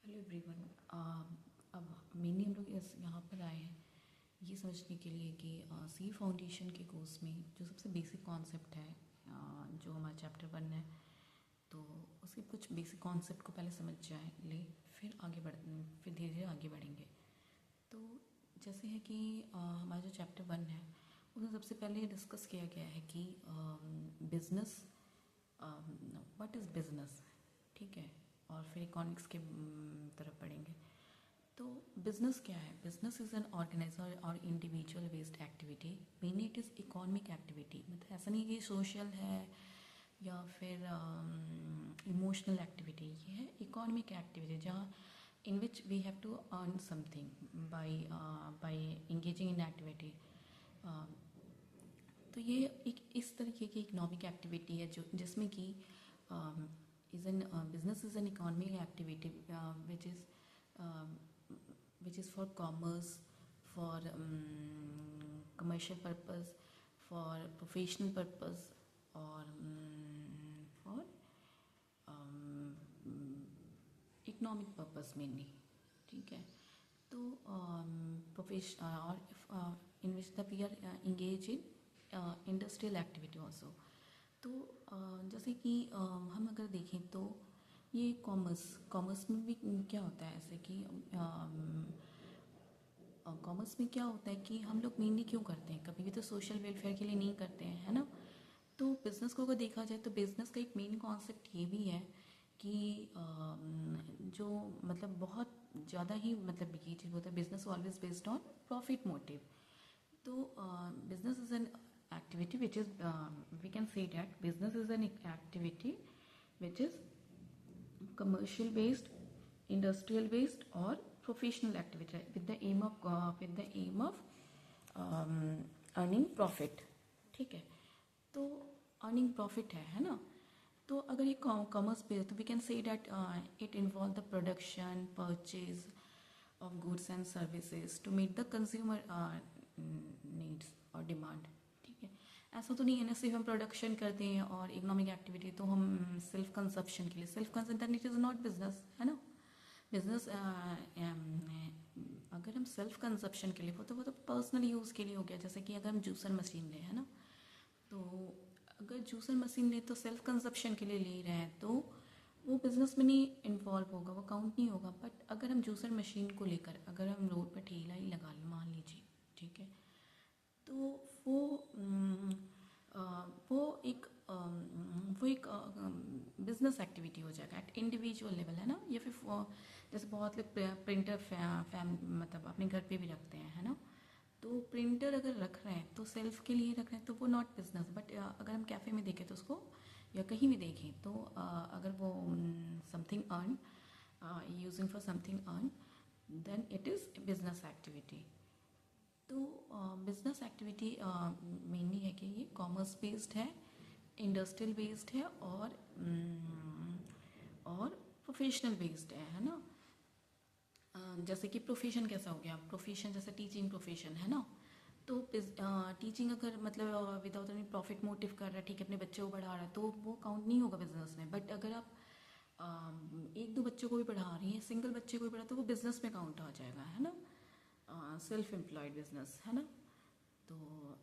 Hello everyone. अब mainly हम लोग इस यहाँ पर आए हैं ये समझने के लिए कि सी फाउंडेशन के कोर्स में जो सबसे बेसिक कॉन्सेप्ट है, जो हमारा चैप्टर 1 है, तो उसके कुछ बेसिक कॉन्सेप्ट को पहले समझ जाए ले, फिर धीरे धीरे आगे बढ़ेंगे। तो जैसे है कि हमारा जो चैप्टर 1 है उसमें सबसे पहले डिस्कस किया गया है कि बिजनेस, व्हाट इज़ बिजनेस, ठीक है। और फिर इकोनॉमिक्स के तरफ पढ़ेंगे। तो बिजनेस क्या है? बिजनेस इज़ एन ऑर्गेनाइजर और individual based activity, mainly it is economic activity. मतलब ऐसा नहीं कि सोशल है या फिर इमोशनल एक्टिविटी, ये है इकोनॉमिक एक्टिविटी जहाँ in which we have to earn something by engaging in activity. तो ये एक इस तरीके की इकोनॉमिक एक्टिविटी है जो जिसमें कि is an business is an economic activity which is for commerce, for commercial purpose, for professional purpose, or for economic purpose mainly, ठीक है। तो प्रोफेशन और in which the we are engage in industrial activity also। तो जैसे कि हम अगर देखें तो ये कॉमर्स में भी क्या होता है, ऐसे कि कॉमर्स में क्या होता है कि हम लोग मेनली क्यों करते हैं, कभी भी तो सोशल वेलफेयर के लिए नहीं करते हैं, है ना। तो बिज़नेस को अगर देखा जाए तो बिज़नेस का एक मेन कॉन्सेप्ट ये भी है कि जो मतलब बहुत ज़्यादा ही मतलब ये चीज़ होता है, business always based on profit motive. तो business is an activity which is we can say that business is an activity which is commercial based, industrial based or professional activity with the aim of earning profit, ठीक है। तो earning profit है ना। तो अगर ये commerce based तो we can say that it involve the production purchase of goods and services to meet the consumer needs और डिमांड, ठीक है। ऐसा तो नहीं है ना सिर्फ हम प्रोडक्शन करते हैं और इकोनॉमिक एक्टिविटी तो हम सेल्फ कंजप्शन के लिए, self consumption it is not business, है ना। बिजनेस अगर हम सेल्फ कंजप्शन के लिए वो तो पर्सनल यूज़ के लिए हो गया। जैसे कि अगर हम जूसर मशीन लें, है ना, तो अगर जूसर मशीन ले तो सेल्फ कंजप्शन के लिए ले रहे हैं तो वो बिज़नेस में नहीं इन्वॉल्व होगा, वो काउंट नहीं होगा। बट अगर हम जूसर मशीन को लेकर अगर हम रोड पर ठेला ही लगा लें, मान लीजिए, ठीक है, तो वो वो एक बिजनेस एक्टिविटी हो जाएगा एट इंडिविजुअल लेवल, है ना। या फिर जैसे बहुत लोग प्रिंटर मतलब अपने घर पे भी रखते हैं, है ना। तो प्रिंटर अगर रख रहे हैं तो सेल्फ के लिए रख रहे हैं तो वो नॉट बिजनेस। बट अगर हम कैफ़े में देखें तो उसको, या कहीं भी देखें तो अगर वो something earn using for something earn, then it is business activity. तो बिजनेस एक्टिविटी मेनली है कि ये कॉमर्स बेस्ड है, इंडस्ट्रियल बेस्ड है और प्रोफेशनल बेस्ड है ना। जैसे कि प्रोफेशन कैसा हो गया, प्रोफेशन जैसे टीचिंग प्रोफेशन है ना। तो टीचिंग अगर मतलब विदाउट एनी प्रॉफिट मोटिव कर रहा है, ठीक है, अपने बच्चे को पढ़ा रहा है, तो वो काउंट नहीं होगा बिजनेस में। बट अगर आप एक दो बच्चों को भी पढ़ा रही हैं, सिंगल बच्चे को भी पढ़ा, तो वो बिजनेस में काउंट आ जाएगा, है ना। सेल्फ एम्प्लॉयड बिजनेस, है ना। तो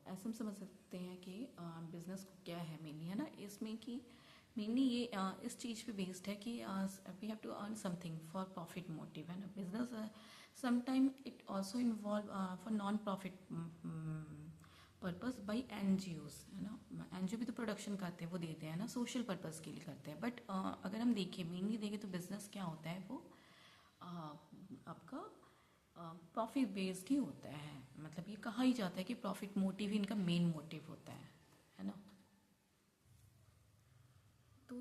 ऐसे हम समझ सकते हैं कि बिजनेस क्या है मेनली, है ना। इसमें कि मेनली ये इस चीज़ पे बेस्ड है कि we have to earn something for profit motive, है ना। Business sometime it also involve for non profit purpose by NGOs, है ना। NGO भी तो प्रोडक्शन करते हैं, वो देते हैं ना, सोशल पर्पस के लिए करते हैं। बट अगर हम देखें मेनली देखें तो बिजनेस क्या होता है, वो आपका प्रॉफिट बेस्ड ही होता है। मतलब ये कहा ही जाता है कि प्रॉफिट मोटिव ही इनका मेन मोटिव होता है ना। तो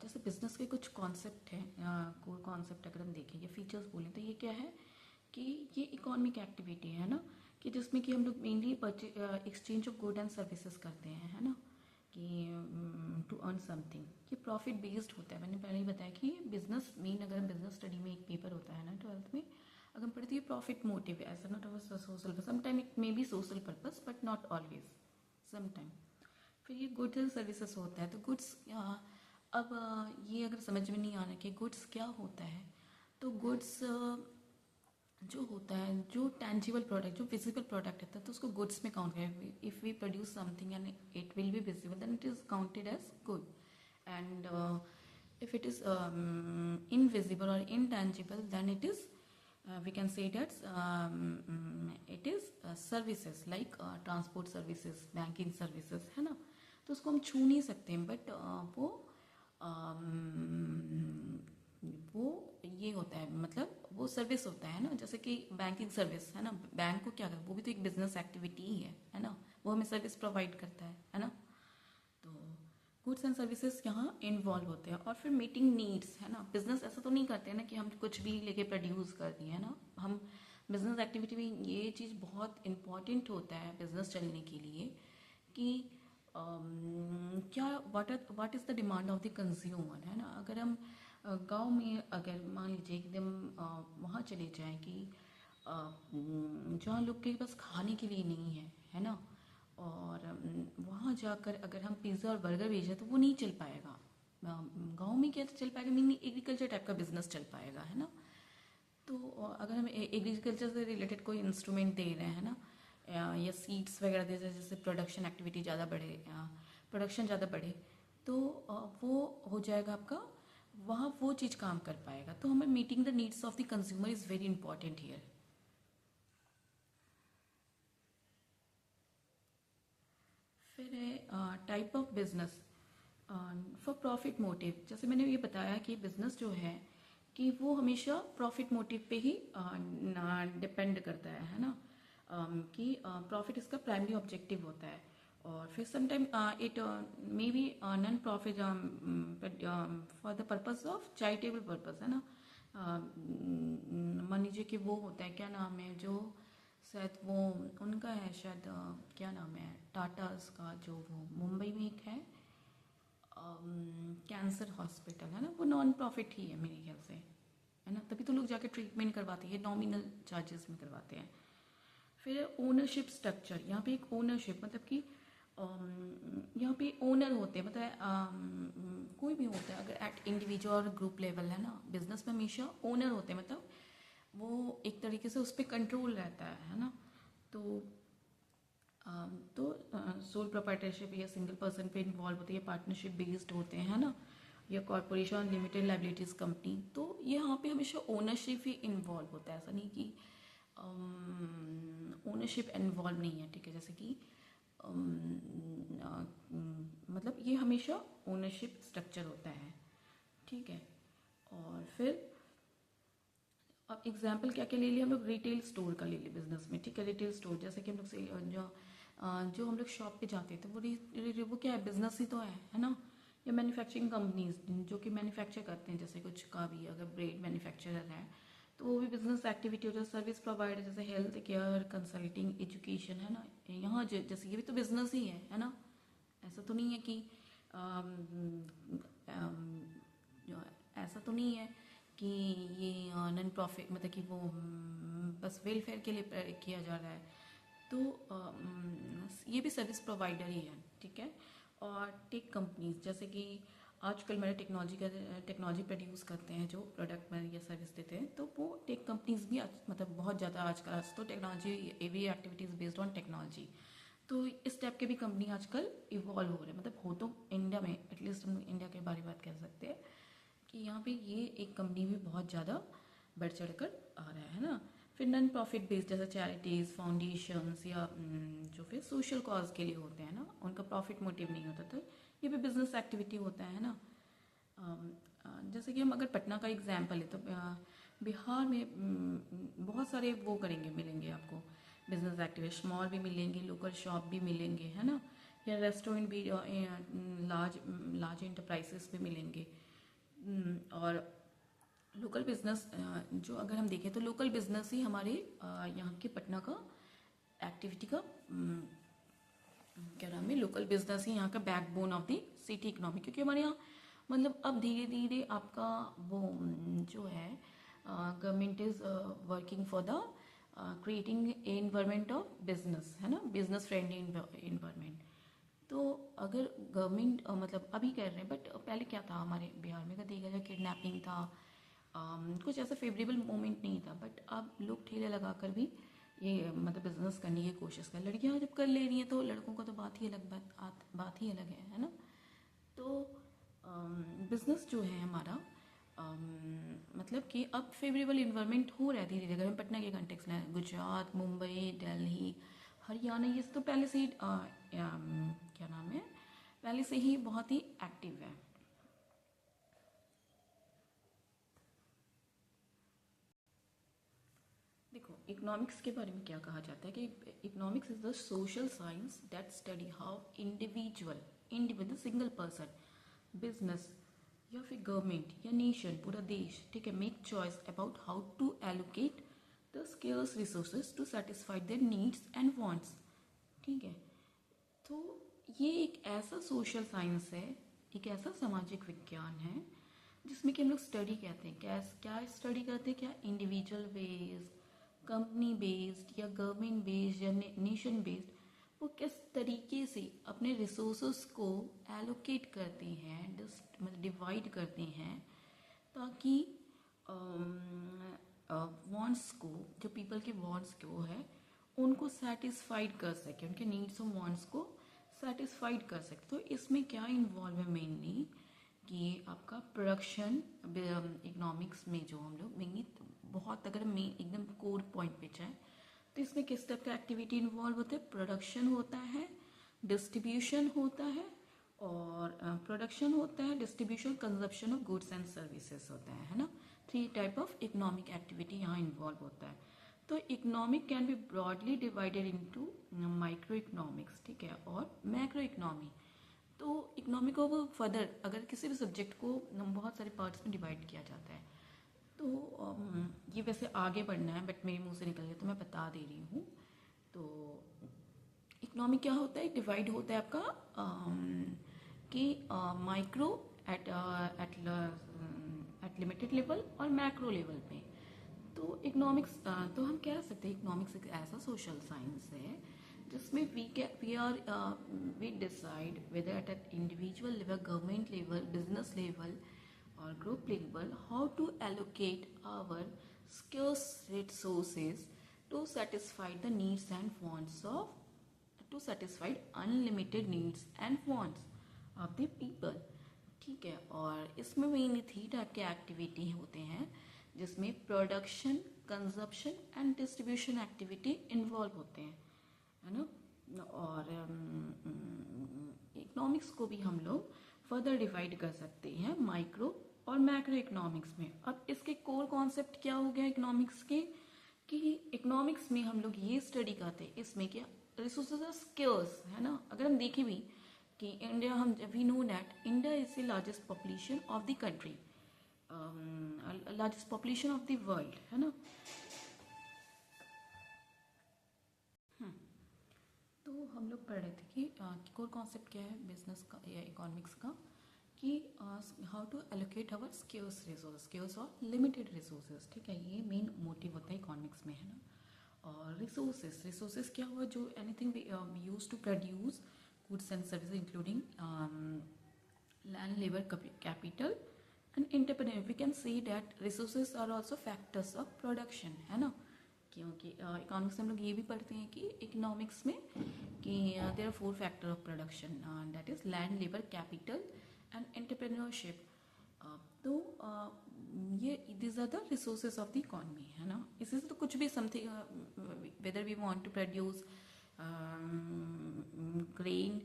जैसे बिजनेस के कुछ कॉन्सेप्ट हैं, कोर कॉन्सेप्ट अगर हम देखें या फीचर्स बोलें तो ये क्या है कि ये इकोनॉमिक एक्टिविटी है ना, कि जिसमें कि हम लोग mainly exchange of good and services करते हैं, है ना, कि टू अर्न समथिंग। ये प्रॉफिट बेस्ड होता है। मैंने पहले ही बताया कि बिजनेस मेन, अगर हम बिजनेस स्टडी में एक पेपर होता है ना 12th में, अगर हम पढ़ते हैं प्रॉफिट मोटिव ऐसा not social, sometime it may be social purpose but not always, sometime. फिर ये गुड्स एंड सर्विसेज होता है। तो गुड्स अब ये अगर समझ में नहीं आ रहा कि गुड्स क्या होता है, तो गुड्स जो होता है, जो टेंजिबल प्रोडक्ट, जो विजिबल प्रोडक्ट होता है, तो उसको गुड्स में काउंट करें. If we produce something and it will be visible, then it is counted as good. And if it is invisible or intangible, then it is we can say that it is services like transport services, banking services, है ना. तो उसको हम छू नहीं सकते हैं, but वो ये होता है, मतलब वो सर्विस होता है ना. जैसे कि बैंकिंग सर्विस है ना, बैंक को क्या कर, वो भी तो एक बिजनेस एक्टिविटी ही है ना. वो हमें सर्विस प्रोवाइड करता है ना. तो गुड्स एंड सर्विसेज यहाँ इन्वॉल्व होते हैं. और फिर मीटिंग नीड्स है ना. बिजनेस ऐसा तो नहीं करते हैं ना कि हम कुछ भी लेके प्रोड्यूस कर दिए है ना. हम बिजनेस एक्टिविटी में ये चीज़ बहुत इम्पॉर्टेंट होता है बिजनेस चलने के लिए कि क्या what is the demand of the consumer, है ना. अगर हम गांव में अगर मान लीजिए एकदम वहाँ चले जाएं कि जहाँ लोग के पास खाने के लिए नहीं है ना. और वहाँ जाकर अगर हम पिज़्ज़ा और बर्गर भेजें तो वो नहीं चल पाएगा. गांव में क्या चल पाएगा, मीन एग्रीकल्चर टाइप का बिजनेस चल पाएगा, है ना. तो अगर हम एग्रीकल्चर से रिलेटेड कोई इंस्ट्रूमेंट दे रहे हैं ना, या सीड्स वगैरह दे रहे हैं, जैसे प्रोडक्शन एक्टिविटी ज़्यादा बढ़े, प्रोडक्शन ज़्यादा बढ़े, तो वो हो जाएगा आपका, वहाँ वो चीज़ काम कर पाएगा. तो हमें meeting the needs of the consumer is very important here. फिर है type of business for profit motive. जैसे मैंने ये बताया कि बिजनेस जो है कि वो हमेशा प्रॉफिट मोटिव पे ही डिपेंड करता है ना. कि प्रॉफिट इसका प्राइमरी ऑब्जेक्टिव होता है. और फिर sometime it may be non profit for the purpose of charitable purpose, है ना. मान लीजिए कि वो होता है, क्या नाम है, जो शायद वो उनका है, शायद क्या नाम है, टाटास का, जो वो मुंबई में एक है कैंसर हॉस्पिटल, है ना. वो नॉन प्रॉफिट ही है मेरे ख्याल से, है ना. तभी तो लोग जाके ट्रीटमेंट करवाते हैं, नॉमिनल चार्जेस में करवाते हैं. फिर ओनरशिप स्ट्रक्चर. यहाँ पे एक ओनरशिप मतलब कि यहाँ पे ओनर होते हैं, मतलब कोई भी होता है, अगर एट इंडिविजुअल और ग्रुप लेवल, है ना. बिजनेस में हमेशा ओनर होते हैं, मतलब वो एक तरीके से उस पर कंट्रोल रहता है ना. तो सोल प्रोप्राइटरशिप या सिंगल पर्सन पे इन्वॉल्व होते हैं, पार्टनरशिप बेस्ड होते हैं, है ना. या कॉरपोरेशन, लिमिटेड लाइबिलिटीज कंपनी. तो ये यहाँ पे हमेशा ओनरशिप ही इन्वॉल्व होता है, ऐसा नहीं कि ओनरशिप इन्वॉल्व नहीं है, ठीक है. जैसे कि मतलब ये हमेशा ओनरशिप स्ट्रक्चर होता है, ठीक है. और फिर अब एग्जाम्पल क्या क्या ले लिया हम लोग, रिटेल स्टोर का ले लिया बिजनेस में, ठीक है. रिटेल स्टोर जैसे कि हम लोग से जो हम लोग शॉप पे जाते थे, वो क्या है, बिजनेस ही तो है ना. या मैन्युफैक्चरिंग कंपनीज जो कि मैन्युफैक्चर करते हैं, जैसे कुछ का भी अगर ब्रेड मैन्युफैक्चरर है तो वो भी बिजनेस एक्टिविटी होता है. सर्विस प्रोवाइडर जैसे हेल्थ केयर, कंसल्टिंग, एजुकेशन, है ना. यहाँ जैसे ये भी तो बिजनेस ही है ना. ऐसा तो नहीं है कि ऐसा तो नहीं है कि ये नॉन प्रॉफिट, मतलब कि वो बस वेलफेयर के लिए किया जा रहा है. तो ये भी सर्विस प्रोवाइडर ही है, ठीक है. और टेक कंपनीज जैसे कि आजकल मैंने टेक्नोलॉजी प्रोड्यूस करते हैं, जो प्रोडक्ट में या सर्विस देते हैं, तो वो टेक कंपनीज भी मतलब बहुत ज़्यादा आजकल, आज तो technology, every activities based on technology. तो इस टाइप के भी कंपनी आजकल इवॉल्व हो रहे हैं. मतलब हो तो इंडिया में, एटलीस्ट हम इंडिया के बारे में बात कर सकते हैं कि यहाँ पे ये एक कंपनी भी बहुत ज़्यादा बढ़ चढ़ कर आ रहा है ना. फिर नॉन प्रॉफिट बेस्ड जैसे चैरिटीज़, फाउंडेशंस, या जो फिर सोशल कॉज के लिए होते हैं ना, उनका प्रॉफिट मोटिव नहीं होता, तो ये भी बिजनेस एक्टिविटी होता है ना. जैसे कि हम अगर पटना का एग्जाम्पल है तो बिहार में बहुत सारे वो करेंगे, मिलेंगे आपको बिजनेस एक्टिविटी. स्मॉल भी मिलेंगे, लोकल शॉप भी मिलेंगे, है ना. या रेस्टोरेंट भी, लार्ज इंटरप्राइजेस भी मिलेंगे. और लोकल बिजनेस जो अगर हम देखें तो लोकल बिजनेस ही हमारे यहाँ के पटना का एक्टिविटी का क्या नाम है, लोकल बिजनेस ही यहाँ का backbone of the city economy. क्योंकि हमारे यहाँ मतलब अब धीरे धीरे आपका वो जो है government is working for the creating environment of business, है ना, बिजनेस फ्रेंडली एनवायरमेंट. तो अगर गवर्नमेंट मतलब अभी कर रहे हैं, बट पहले क्या था हमारे बिहार में, का देखा जाए किडनैपिंग था, कुछ ऐसा फेवरेबल मोमेंट नहीं था, बट अब लोग ठेले लगाकर भी ये मतलब बिजनेस करने की कोशिश कर। लड़कियां जब कर ले रही हैं तो लड़कों का तो बात ही अलग, बात ही अलग है ना। तो बिजनेस जो है हमारा, मतलब कि अब फेवरेबल इन्वायरमेंट हो रहा है धीरे धीरे। अगर हम पटना के कंटेक्स लें, गुजरात, मुंबई, दिल्ली, हरियाणा, ये तो पहले से ही क्या नाम है, पहले से ही बहुत ही एक्टिव है। देखो, इकोनॉमिक्स के बारे में क्या कहा जाता है कि economics is the social science that study how individual single person, business या फिर गवर्नमेंट या नेशन, पूरा देश, ठीक है, make choice about how to allocate the scarce resources to satisfy their needs and wants. ठीक है, तो ये एक ऐसा सोशल साइंस है, एक ऐसा सामाजिक विज्ञान है जिसमें कि हम लोग स्टडी कहते हैं, क्या स्टडी करते हैं, क्या इंडिविजुअल बेस्ड, कंपनी बेस्ड या गवर्नमेंट बेस्ड या नेशन बेस्ड, वो किस तरीके से अपने रिसोर्सेस को एलोकेट करते हैं, मतलब डिवाइड करते हैं, ताकि वांट्स को, जो पीपल के वांट्स को है, उनको सेटिस्फाइड कर सके, उनके नीड्स और वांट्स को सेटिस्फाइड कर सके। तो इसमें क्या इन्वॉल्व है मेनली कि आपका प्रोडक्शन, इकोनॉमिक्स में जो हम लोग मेनली बहुत, अगर मेन एकदम कोर पॉइंट पे जाए तो इसमें किस टाइप का एक्टिविटी इन्वॉल्व होता है, प्रोडक्शन होता है, डिस्ट्रीब्यूशन होता है, और प्रोडक्शन होता है, distribution, consumption of goods and services होता है ना। 3 टाइप ऑफ इकोनॉमिक एक्टिविटी यहाँ इन्वॉल्व होता है। तो economic can be broadly divided into micro economics, ठीक है, और मैक्रो इकोनॉमी। तो इकोनॉमी को फर्दर अगर किसी भी सब्जेक्ट को बहुत सारे पार्ट्स में डिवाइड किया जाता है, तो ये वैसे आगे बढ़ना है बट मेरे मुंह से निकल गया तो मैं बता दे रही हूँ। तो इकोनॉमी क्या होता है, डिवाइड होता है आपका कि micro at at limited level और मैक्रो लेवल पे। तो इकोनॉमिक्स, तो हम कह सकते हैं इकोनॉमिक्स एक ऐसा सोशल साइंस है जिसमें we decide whether at an individual level, government level, business level or group level how to allocate our scarce resources to satisfy the needs and wants of, to satisfy unlimited needs and wants of the people। ठीक है, और इसमें mainly 3 type के activity होते हैं जिसमें production, consumption and distribution activity involve होते हैं, है ना। और इकोनॉमिक्स को भी हम लोग फर्दर डिवाइड कर सकते हैं माइक्रो और मैक्रो इकोनॉमिक्स में। अब इसके कोर कॉन्सेप्ट क्या हो गया इकोनॉमिक्स के, कि इकोनॉमिक्स में हम लोग ये स्टडी करते हैं, इसमें क्या रिसोर्सेज आर स्केर्स, है ना। अगर हम देखें भी कि इंडिया, हम we know that India is the largest population of the country, largest population of the world, है ना। तो हम लोग पढ़ रहे थे कि कोर कॉन्सेप्ट क्या है बिजनेस का या इकोनॉमिक्स का, कि how to allocate our scarce और लिमिटेड रिसोर्सेज, ठीक है, ये मेन मोटिव होता है इकोनॉमिक्स में, है ना। और रिसोर्सेज क्या हुआ, जो anything we use to produce goods and services including land, labour, capital and entrepreneur. We can see that resources are also factors of production, है ना। क्योंकि इकोनॉमिक्स में हम लोग ये भी पढ़ते हैं कि इकोनॉमिक्स में कि there are 4 factor of production, that is land, labour, capital and entrepreneurship. तो ये this are the resources of the economy, है ना। इससे तो कुछ भी something, whether we want to produce grain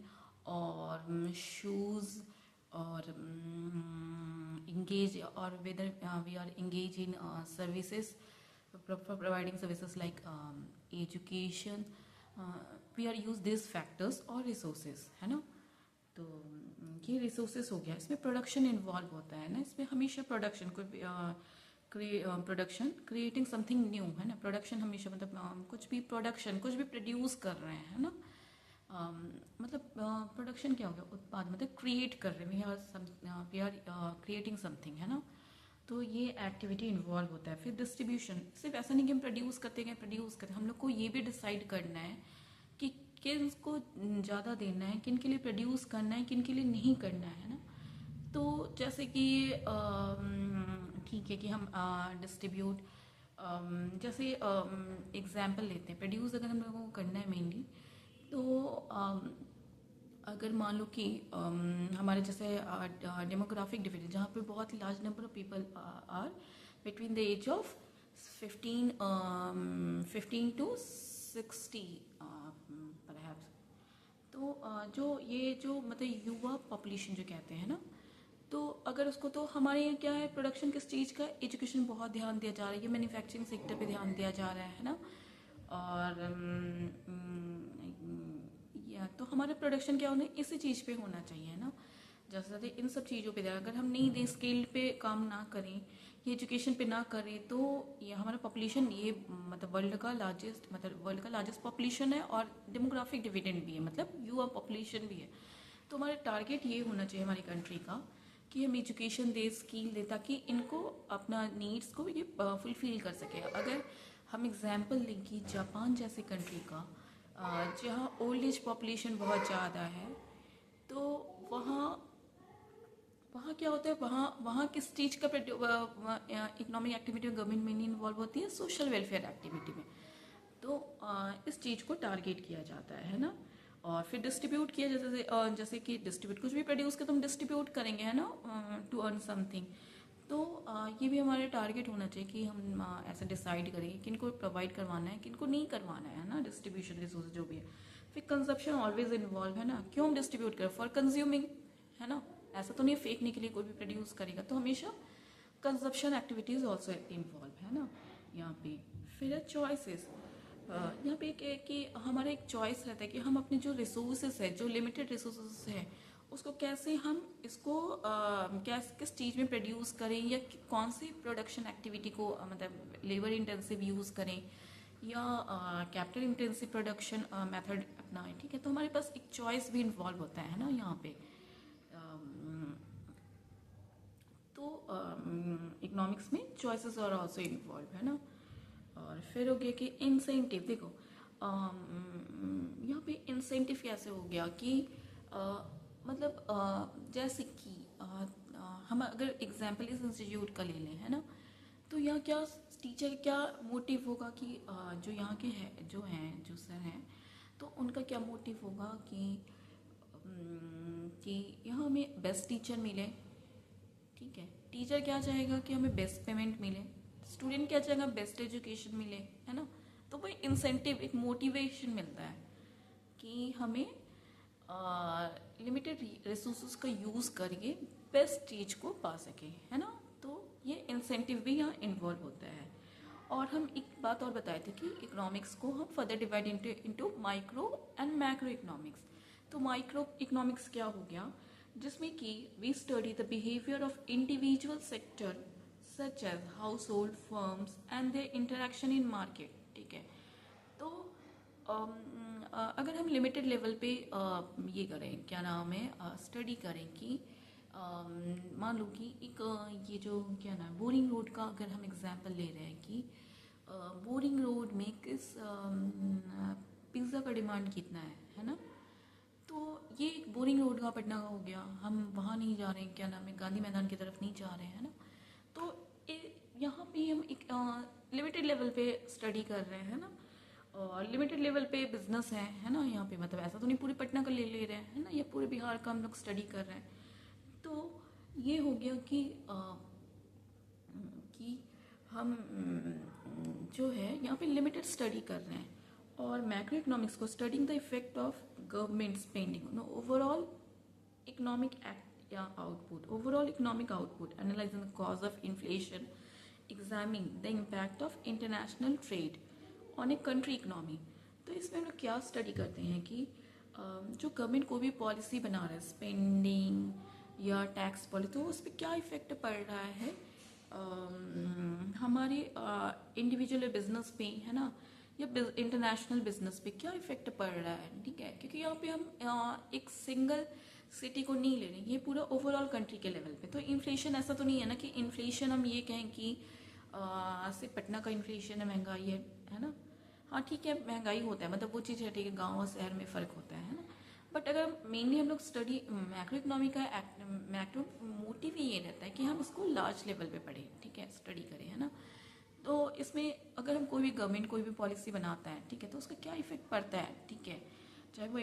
और शूज और engage, or whether we are engaged in services, providing services like education, we are use these factors or resources, है ना। तो ये रिसोर्सेस हो गया, इसमें प्रोडक्शन इन्वॉल्व होता है ना, इसमें हमेशा प्रोडक्शन को प्रोडक्शन क्रिएटिंग समथिंग न्यू, है ना। प्रोडक्शन हमेशा मतलब कुछ भी प्रोडक्शन, कुछ भी प्रोड्यूस कर रहे हैं, है ना। मतलब प्रोडक्शन क्या हो गया, उत्पाद, मतलब क्रिएट कर रहे हैं, वी आर क्रिएटिंग समथिंग, है ना। तो ये एक्टिविटी इन्वॉल्व होता है। फिर डिस्ट्रीब्यूशन, सिर्फ ऐसा नहीं कि हम प्रोड्यूस करते हैं, हम लोग को ये भी डिसाइड करना है कि किन को ज़्यादा देना है, किन के लिए प्रोड्यूस करना है, किन के लिए नहीं करना है ना। तो जैसे कि ठीक ठीक है कि हम डिस्ट्रीब्यूट, जैसे एग्जांपल लेते हैं, प्रोड्यूस अगर हम लोगों को करना है मेनली, तो अगर मान लो कि हमारे जैसे डेमोग्राफिक डिवीजन जहाँ पे बहुत large number of people are between the age of 15 to 60 perhaps, तो जो मतलब युवा पॉपुलेशन जो कहते हैं ना, तो अगर उसको, तो हमारे यहाँ क्या है, प्रोडक्शन किस चीज़ का, एजुकेशन बहुत ध्यान दिया जा रहा है, मैन्युफैक्चरिंग सेक्टर पे ध्यान दिया जा रहा है ना, और या तो हमारा प्रोडक्शन क्या होना, इसी चीज़ पे होना चाहिए ना, जैसे इन सब चीज़ों पे अगर हम नहीं दे, स्केल पे काम ना करें, ये एजुकेशन पे ना करें, तो ये हमारा पॉपुलेशन, ये मतलब वर्ल्ड का लार्जेस्ट पॉपुलेशन है, और डेमोग्राफिक डिविडेंड भी है, मतलब युवा पॉपुलेशन भी है। तो हमारा टारगेट ये होना चाहिए हमारी कंट्री का कि हम एजुकेशन दे, स्किल दे, ताकि इनको अपना नीड्स को ये फुलफिल कर सके। अगर हम एग्जांपल लें कि जापान जैसे कंट्री का, जहाँ ओल्ड एज पॉपुलेशन बहुत ज़्यादा है, तो वहाँ वहाँ क्या होता है, वहाँ किस चीज़ का इकोनॉमिक एक्टिविटी में गवर्नमेंट मेनली इन्वॉल्व होती है, सोशल वेलफेयर एक्टिविटी में। तो इस चीज़ को टारगेट किया जाता है ना, और फिर डिस्ट्रीब्यूट किया, जैसे कि डिस्ट्रीब्यूट, कुछ भी प्रोड्यूस कर तो हम डिस्ट्रीब्यूट करेंगे, है ना, टू अर्न समथिंग। तो ये भी हमारे टारगेट होना चाहिए कि हम ऐसा डिसाइड करेंगे किन को प्रोवाइड करवाना है, किन को नहीं करवाना है ना, डिस्ट्रीब्यूशन रिसोर्स जो भी है। फिर कंजप्शन ऑलवेज इन्वॉल्व है ना, क्यों हम डिस्ट्रीब्यूट करें, फॉर कंज्यूमिंग, है ना, ऐसा तो नहीं फेंकने के लिए कोई भी प्रोड्यूस करेगा, तो हमेशा कंजप्शन एक्टिविटीज़ ऑल्सो इन्वॉल्व है ना यहाँ पे। फिर चॉइसेस, यहाँ पे कि हमारा एक चॉइस रहता है कि हम अपने जो रिसोर्सेज है, जो लिमिटेड रिसोर्सेज है, उसको कैसे हम इसको किस चीज़ में प्रोड्यूस करें, या कौन सी प्रोडक्शन एक्टिविटी को मतलब लेबर इंटेंसिव यूज़ करें, या कैपिटल इंटेंसिव प्रोडक्शन मेथड अपनाएं, ठीक है। तो हमारे पास एक चॉइस भी इन्वॉल्व होता है ना यहाँ पे। तो इकोनॉमिक्स में चॉइसेस और ऑल्सो इन्वॉल्व है ना। और फिर हो गया कि इंसेंटिव, देखो यहाँ पे इंसेंटिव कैसे हो गया कि मतलब जैसे कि हम अगर एग्जाम्पल इस इंस्टीट्यूट का ले लें, है ना, तो यहाँ क्या टीचर क्या मोटिव होगा कि जो यहाँ के है जो सर हैं, तो उनका क्या मोटिव होगा कि यहाँ हमें बेस्ट टीचर मिले, ठीक है। टीचर क्या चाहेगा कि हमें बेस्ट पेमेंट मिले, स्टूडेंट क्या चाहेगा बेस्ट एजुकेशन मिले, है ना। तो वो इंसेंटिव, एक मोटिवेशन मिलता है कि हमें लिमिटेड रिसोर्सेज का यूज़ करके बेस्ट चीज़ को पा सके, है ना। तो ये इंसेंटिव भी यहाँ इन्वॉल्व होता है। और हम एक बात और बताए थे कि इकोनॉमिक्स को हम further divide into micro and macro economics. तो माइक्रो इकोनॉमिक्स क्या हो गया, जिसमें कि we study the behaviour of individual sector such as household, firms and their interaction in market, ठीक है। तो अगर हम लिमिटेड लेवल पे ये करें, क्या नाम है, स्टडी करें कि मान लो कि एक ये जो क्या नाम है, बोरिंग रोड का अगर हम एग्जांपल ले रहे हैं कि बोरिंग रोड में किस पिज़्ज़ा का डिमांड कितना है ना। तो ये एक बोरिंग रोड का पटना का हो गया, हम वहाँ नहीं जा रहे हैं, क्या नाम है, गांधी मैदान की तरफ नहीं जा रहे हैं, है ना। तो यहाँ पे हम एक लिमिटेड लेवल पे स्टडी कर रहे हैं ना, और लिमिटेड लेवल पे बिजनेस है ना यहाँ पे, मतलब ऐसा तो नहीं पूरी पटना का ले रहे हैं, है ना, या पूरे बिहार का हम लोग स्टडी कर रहे हैं। तो ये हो गया कि हम जो है यहाँ पे लिमिटेड स्टडी कर रहे हैं। और मैक्रो इकोनॉमिक्स को studying the effect of government spending overall economic act या output, overall economic output, analysing the cause of inflation, examining the impact of international trade on a country economy. तो इसमें हम लोग क्या स्टडी करते हैं कि जो गवर्नमेंट कोई भी पॉलिसी बना रहा है, स्पेंडिंग या टैक्स पॉलिसी, तो उस पर क्या इफेक्ट पड़ रहा है हमारे इंडिविजुअल बिजनेस पे, है ना, या इंटरनेशनल बिजनेस पे क्या इफेक्ट पड़ रहा है, ठीक है। क्योंकि यहाँ पे हम एक सिंगल सिटी को नहीं ले रहे, ये पूरा ओवरऑल कंट्री के लेवल पे। तो इन्फ्लेशन ऐसा तो नहीं है ना कि इन्फ्लेशन हम ये कहें कि सिर्फ पटना का इन्फ्लेशन है, महंगाई है ना। हाँ ठीक है, महंगाई होता है, मतलब वो चीज़ है, ठीक है, गाँव और शहर में फ़र्क होता है ना। बट अगर मेनली हम लोग स्टडी मैक्रो इकोनॉमी का मैक्रो मोटिव ही ये रहता है कि हम इसको लार्ज लेवल पे पढ़ें, ठीक है, स्टडी करें, है ना। तो इसमें अगर हम कोई भी गवर्नमेंट कोई भी पॉलिसी बनाता है, ठीक है, तो उसका क्या इफेक्ट पड़ता है, ठीक है, चाहे वो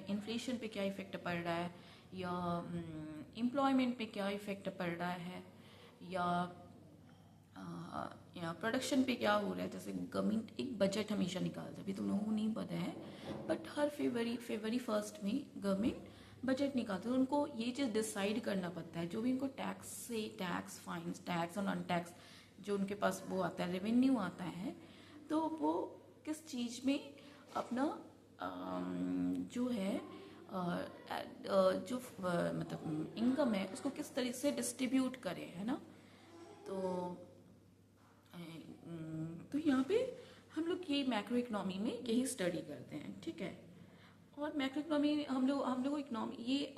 इन्फ्लेशन पे क्या इफेक्ट पड़ रहा है, या एम्प्लॉयमेंट पे क्या इफेक्ट पड़ रहा है, या प्रोडक्शन पे क्या हो रहा है। जैसे गवर्नमेंट एक बजट हमेशा निकालता है, अभी तुम लोगों को नहीं पता है, बट हर फरवरी फर्स्ट में गवर्नमेंट बजट निकालते हैं। उनको ये चीज़ डिसाइड करना पड़ता है, जो भी उनको टैक्स फाइन्स, टैक्स और नॉन टैक्स जो उनके पास वो आता है, रेवेन्यू आता है, तो वो किस चीज़ में अपना जो है जो मतलब इनकम है उसको किस तरीके से डिस्ट्रीब्यूट करें, है ना। तो यहाँ पे हम लोग ये मैक्रो इकोनॉमी में यही स्टडी करते हैं, ठीक है। और मैक्रो इकोनॉमी हम लोग इकोनॉमी ये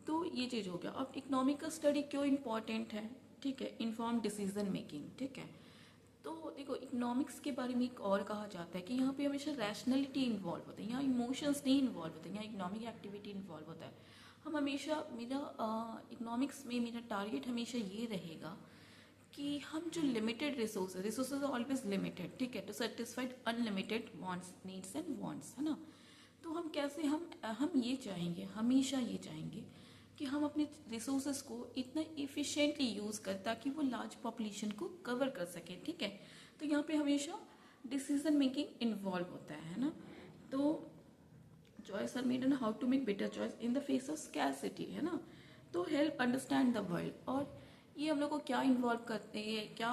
तो ये चीज़ हो गया। अब इकोनॉमिक का स्टडी क्यों इम्पॉर्टेंट है, ठीक है, इन्फॉर्म डिसीजन मेकिंग, ठीक है। तो देखो इकोनॉमिक्स के बारे में एक और कहा जाता है कि यहाँ पे हमेशा रैशनैलिटी इन्वॉल्व होता है, यहाँ इमोशंस नहीं इन्वॉल्व होते, यहाँ इकोनॉमिक एक्टिविटी इन्वॉल्व होता है। हम हमेशा मेरा इकोनॉमिक्स में मेरा टारगेट हमेशा ये रहेगा कि हम जो लिमिटेड रिसोर्सेज ऑलवेज लिमिटेड, ठीक है, to satisfied unlimited wants, needs and wants, है ना। तो हम कैसे हम ये चाहेंगे, हमेशा ये चाहेंगे कि हम अपने रिसोर्सेज को इतना इफ़िशिएंटली यूज़ करें ताकि वो लार्ज पॉपुलेशन को कवर कर सके, ठीक है। तो यहाँ पे हमेशा डिसीजन मेकिंग इन्वॉल्व होता है ना। तो choice are made and how to make better choice in the face of scarcity, है ना। तो हेल्प अंडरस्टैंड द वर्ल्ड, और ये हम लोग को क्या इन्वॉल्व करते हैं, क्या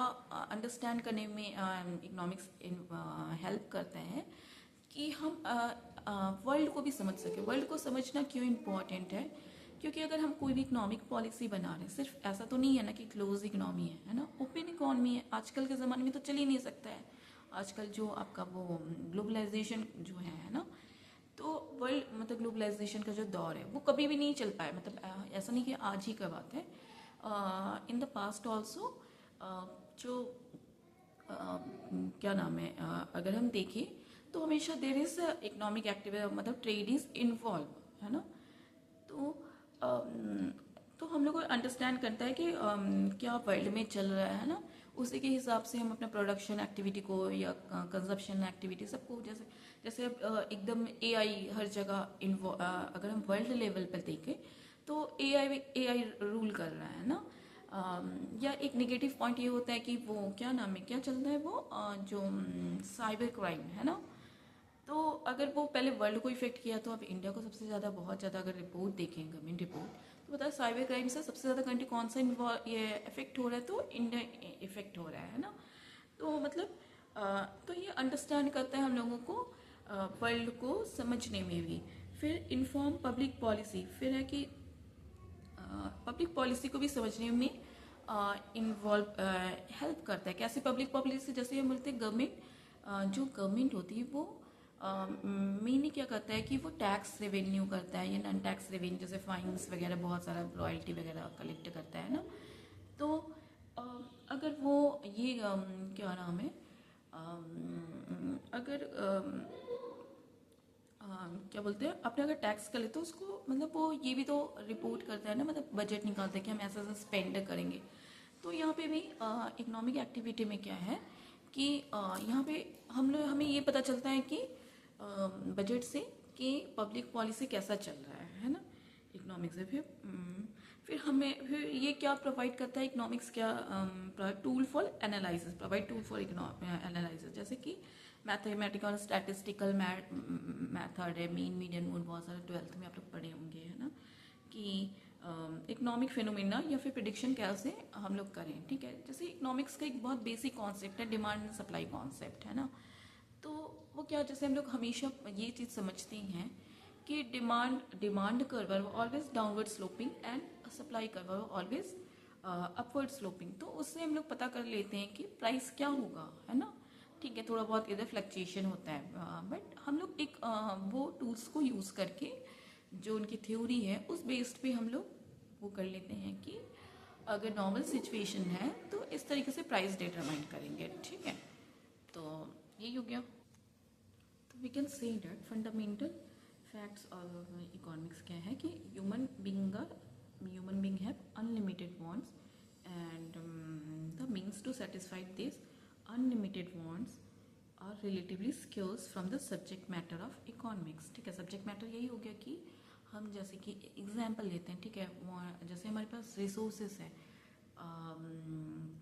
अंडरस्टैंड करने में इकोनॉमिक्स हेल्प करते हैं कि हम वर्ल्ड को भी समझ सके। वर्ल्ड को समझना क्यों इम्पोर्टेंट है, क्योंकि अगर हम कोई भी इकोनॉमिक पॉलिसी बना रहे हैं, सिर्फ ऐसा तो नहीं है ना कि क्लोज इकोनॉमी है ना, ओपन इकोनॉमी है। आजकल के ज़माने में तो चल ही नहीं सकता है, आजकल जो आपका वो ग्लोबलाइजेशन जो है ना, तो वर्ल्ड मतलब ग्लोबलाइजेशन का जो दौर है वो कभी भी नहीं चल पाया, मतलब ऐसा नहीं कि आज ही का बात है, इन द पास्ट ऑल्सो जो क्या नाम है, अगर हम देखें तो हमेशा देर इज इकोनॉमिक एक्टिविटी, मतलब ट्रेड इज इन्वॉल्व, है ना। तो तो हम लोग को अंडरस्टैंड करता है कि क्या वर्ल्ड में चल रहा है ना, उसी के हिसाब से हम अपने प्रोडक्शन एक्टिविटी को या कंजप्शन एक्टिविटी सबको, जैसे जैसे अब एकदम एआई हर जगह अगर हम वर्ल्ड लेवल पर देखें तो एआई रूल कर रहा है ना। या एक नेगेटिव पॉइंट ये होता है कि वो क्या नाम है, क्या चलता है वो जो साइबर क्राइम है ना। तो अगर वो पहले वर्ल्ड को इफेक्ट किया तो अब इंडिया को सबसे ज़्यादा, बहुत ज़्यादा अगर रिपोर्ट देखें गवर्नमेंट रिपोर्ट, तो बताया साइबर क्राइम से सबसे ज़्यादा कंट्री कौन सा ये इफेक्ट हो रहा है, तो इंडिया इफेक्ट हो रहा है ना। तो मतलब तो ये अंडरस्टैंड करता है हम लोगों को वर्ल्ड को समझने में भी। फिर इन्फॉर्म पब्लिक पॉलिसी, फिर है कि पब्लिक पॉलिसी को भी समझने में इन्वॉल्व हेल्प करता है। कैसे पब्लिक पॉलिसी, जैसे हम बोलते हैं गवर्नमेंट, जो गवर्नमेंट होती है वो मेनली क्या करता है कि वो टैक्स रेवेन्यू करता है या नॉन टैक्स रेवेन्यू, जैसे फाइन्स वगैरह, बहुत सारा रॉयल्टी वगैरह कलेक्ट करता है ना। तो अगर वो ये क्या नाम है, अगर क्या बोलते हैं, अपने अगर टैक्स कर ले तो उसको मतलब वो ये भी तो रिपोर्ट करता है ना, मतलब बजट निकालता है कि हम ऐसा ऐसा स्पेंड करेंगे। तो यहाँ पे भी इकोनॉमिक एक्टिविटी में क्या है कि यहाँ पे हमें ये पता चलता है कि बजट से कि पब्लिक पॉलिसी कैसा चल रहा है ना, इकोनॉमिक्स से। फिर हमें फिर ये क्या प्रोवाइड करता है इकोनॉमिक्स, क्या tool for analysis, provide tool for analysis, जैसे कि मैथमेटिकल और स्टैटिस्टिकल मैथड है, मीन मीडियन मोड, बहुत सारे 12th में आप लोग पढ़े होंगे, है ना, कि इकोनॉमिक फिनोमेना या फिर प्रिडिक्शन कैसे हम लोग करें, ठीक है। जैसे इकोनॉमिक्स का एक बहुत बेसिक कॉन्सेप्ट है डिमांड एंड सप्लाई कॉन्सेप्ट, है ना। तो वो क्या, जैसे हम लोग हमेशा ये चीज़ समझते हैं कि demand curve always downward sloping and supply curve always upward sloping. तो उससे हम लोग पता कर लेते हैं कि प्राइस क्या होगा, है ना, ठीक है। थोड़ा बहुत इधर फ्लक्चुएशन होता है, बट हम लोग एक वो टूल्स को यूज़ करके जो उनकी थ्योरी है उस बेस्ड पे हम लोग वो कर लेते हैं कि अगर नॉर्मल सिचुएशन है तो इस तरीके से प्राइस डिटरमाइन करेंगे, ठीक है। तो यही हो गया। तो we can say that fundamental facts of economics क्या है कि human being have unlimited wants and the means to satisfy this unlimited wants are relatively scarce from the subject matter of economics. ठीक है, सब्जेक्ट मैटर यही हो गया कि हम जैसे कि एग्जाम्पल लेते हैं, ठीक है, जैसे हमारे पास रिसोर्सेस है,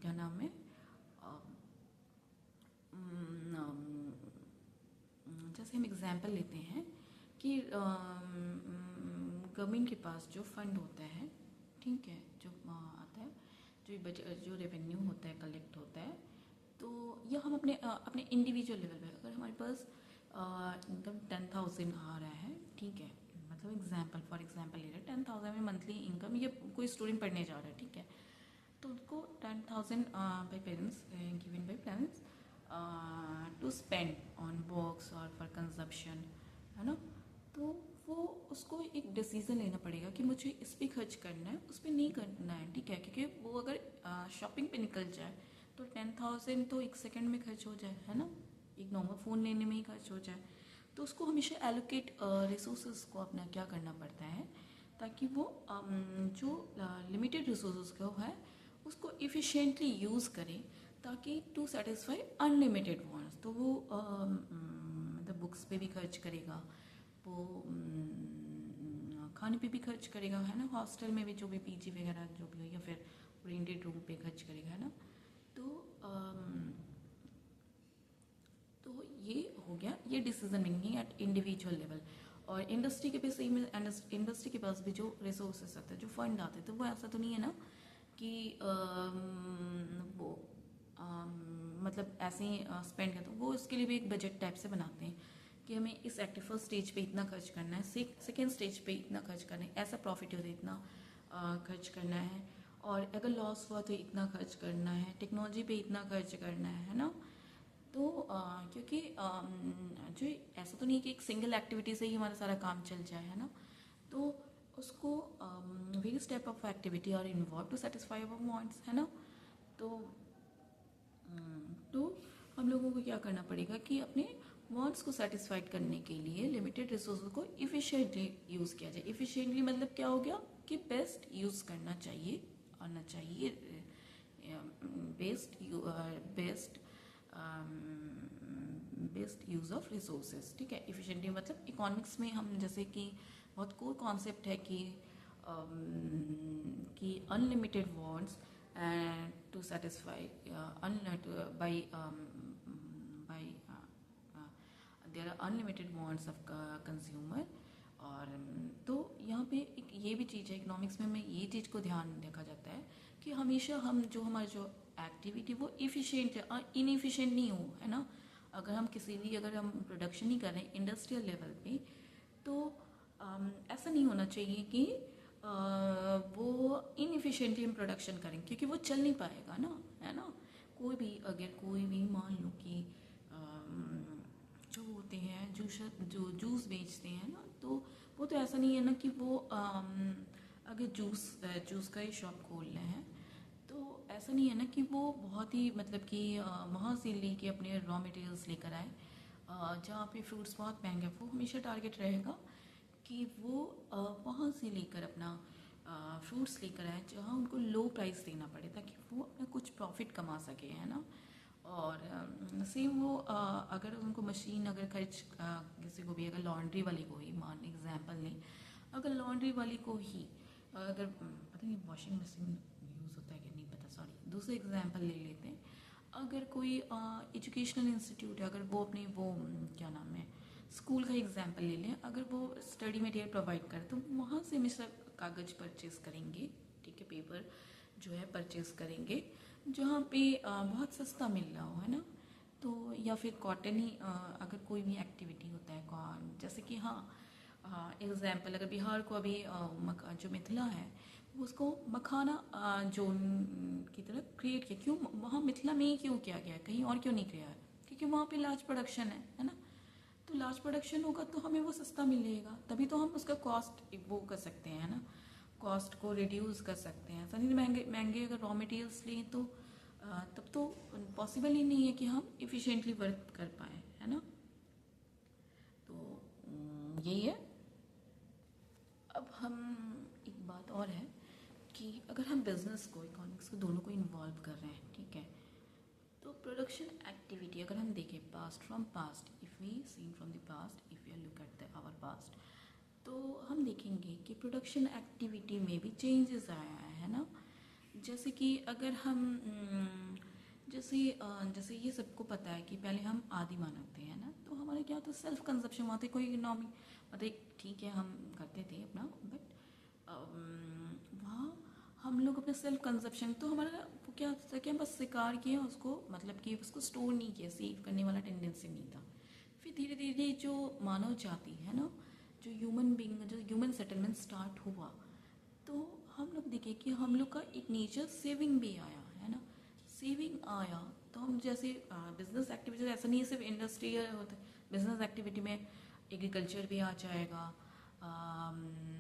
क्या नाम है, जैसे हम एग्जाम्पल लेते हैं कि गवर्नमेंट के पास जो फंड होता है, ठीक है, जो आता है, जो बजट, जो रेवेन्यू होता है, कलेक्ट होता है, तो यह हम अपने इंडिविजुअल लेवल पे, अगर हमारे पास इनकम 10,000 आ रहा है, ठीक है, मतलब फॉर एग्जाम्पल ले रहे हैं 10,000 में मंथली इनकम, ये कोई स्टूडेंट पढ़ने जा रहा है, ठीक है, तो उनको 10,000 by parents given by parents to spend on books और फॉर कंजप्शन, है ना, तो वो उसको एक डिसीजन लेना पड़ेगा कि मुझे इस पर खर्च करना है, उस पर नहीं करना है, ठीक है, क्योंकि वो अगर शॉपिंग पे निकल जाए तो 10,000 तो एक सेकंड में खर्च हो जाए, है ना, एक नॉर्मल फ़ोन लेने में ही खर्च हो जाए, तो उसको हमेशा एलोकेट रिसोर्सेज को अपना क्या करना पड़ता है ताकि वो जो लिमिटेड रिसोर्सेज को है उसको इफ़िशेंटली यूज़ करें ताकि टू सेटिस्फाई अनलिमिटेड वांट्स। तो वो मतलब बुक्स पे भी खर्च करेगा, वो खाने पे भी खर्च करेगा, है ना, हॉस्टल में भी जो भी पीजी वगैरह जो भी हो, या फिर रेंटेड रूम पे खर्च करेगा, है ना, तो ये हो गया, ये decision making eight individual level. और इंडस्ट्री के पास इंडस्ट्री के पास भी जो रिसोर्सेस आते हैं, जो फंड आते हैं, तो वो ऐसा तो नहीं है ना कि वो मतलब ऐसे ही स्पेंड करते हैं, वो उसके लिए भी एक बजट टाइप से बनाते हैं कि हमें इस फर्स्ट स्टेज पे इतना खर्च करना है, सेकेंड स्टेज पे इतना खर्च करना है, ऐसा प्रॉफिट हो तो इतना खर्च करना है, और अगर लॉस हुआ तो इतना खर्च करना है, टेक्नोलॉजी पे इतना खर्च करना है ना। तो क्योंकि जो ऐसा तो नहीं कि एक सिंगल एक्टिविटी से ही हमारा सारा काम चल जाए, है ना, तो उसको various type of activity are involve to satisfy our wants, है ना। तो तो हम लोगों को क्या करना पड़ेगा कि अपने वांट्स को सेटिस्फाइड करने के लिए लिमिटेड रिसोर्स को इफ़िशिएंटली यूज़ किया जाए। इफ़िशिएंटली मतलब क्या हो गया कि बेस्ट यूज़ करना चाहिए, आना चाहिए, बेस्ट यूज़ ऑफ रिसोर्सेज, ठीक है। इफ़िशिएंटली मतलब इकोनॉमिक्स में हम जैसे कि बहुत कोर कॉन्सेप्ट है कि unlimited wants and to satisfy by there are unlimited wants of consumer। और तो यहाँ पे एक ये भी चीज़ है इकोनॉमिक्स में, हमें ये चीज़ को ध्यान रखा जाता है कि हमेशा हम जो हमारी जो एक्टिविटी वो इफ़िशिएंट है, इनएफिशिएंट नहीं हो, है ना। अगर हम अगर हम प्रोडक्शन ही कर रहे हैं इंडस्ट्रियल लेवल पे, तो ऐसा नहीं होना चाहिए कि वो इनएफिशिएंटली हम प्रोडक्शन करें, क्योंकि वो चल नहीं पाएगा ना, है ना। कोई भी मान लो कि जो होते हैं जो जूस बेचते हैं ना, तो वो तो ऐसा नहीं है ना कि वो अगर जूस का ही शॉप खोल रहे हैं, तो ऐसा नहीं है ना कि वो बहुत ही मतलब कि वहाँ से लेके अपने रॉ मटेरियल्स लेकर आए। जहाँ पे फ्रूट्स बहुत महंगे, वो हमेशा टारगेट रहेगा कि वो वहाँ से लेकर अपना फ्रूट्स लेकर आए जहाँ उनको लो प्राइस देना पड़े ताकि वो अपना कुछ प्रॉफिट कमा सके, है ना। और सेम वो अगर उनको मशीन अगर किसी को भी, अगर लॉन्ड्री वाले को ही मान एग्जांपल लें, अगर लॉन्ड्री वाली को ही अगर पता नहीं वॉशिंग मशीन यूज़ होता है कि नहीं पता, सॉरी, दूसरे एग्जांपल ले लेते हैं। अगर कोई एजुकेशनल इंस्टीट्यूट है, अगर वो अपने वो क्या नाम है स्कूल का एग्जांपल ले लें, अगर वो स्टडी मटेरियल प्रोवाइड करे तो वहाँ से हमेशा कागज़ परचेज़ करेंगे, ठीक है, पेपर जो है परचेज़ करेंगे जहाँ पे बहुत सस्ता मिल रहा हो, है ना। तो या फिर कॉटन ही अगर कोई भी एक्टिविटी होता है, जैसे कि एग्जाम्पल अगर बिहार को अभी जो मिथिला है उसको मखाना जोन की तरह क्रिएट किया, क्यों वहाँ मिथिला में ही क्यों किया गया है, कहीं और क्यों नहीं किया है, क्योंकि वहाँ पे लार्ज प्रोडक्शन है ना। तो लार्ज प्रोडक्शन होगा तो हमें वो सस्ता मिलेगा, तभी तो हम उसका कॉस्ट वो कर सकते हैं, है ना, कॉस्ट को रिड्यूस कर सकते हैं। ऐसा नहीं महंगे अगर रॉ मटेरियल्स लें तो तब तो पॉसिबल ही नहीं है कि हम इफ़िशिएंटली वर्क कर पाएँ, है ना। यही है। अब हम एक बात और है कि अगर हम बिजनेस को इकोनॉमिक्स को दोनों को इन्वॉल्व कर रहे हैं, ठीक है, तो प्रोडक्शन एक्टिविटी अगर हम देखें past from past, if we seen from the past, if we look at the our past, तो हम देखेंगे कि प्रोडक्शन एक्टिविटी में भी चेंजेस आया है ना। जैसे कि अगर हम जैसे ये सबको पता है कि पहले हम आदि मानव थे, है ना, तो हमारे क्या होता है, सेल्फ कंजप्शन वहाँ थे, कोई इकोनॉमी मतलब ठीक है हम करते थे अपना, बट वहाँ हम लोग अपने सेल्फ कंजप्शन, तो हमारा वो क्या होता था कि हम बस शिकार किए उसको, मतलब कि उसको स्टोर नहीं किया, सेव करने वाला टेंडेंसी नहीं था। फिर धीरे धीरे जो मानव जाति है ना, जो ह्यूमन बींग, जो ह्यूमन सेटलमेंट स्टार्ट हुआ, तो हम लोग देखे कि हम लोग का एक नेचर सेविंग भी आया है ना। सेविंग आया तो हम जैसे बिजनेस एक्टिविटी, ऐसा नहीं है सिर्फ इंडस्ट्रियल होता है, बिजनेस एक्टिविटी में एग्रीकल्चर भी आ जाएगा,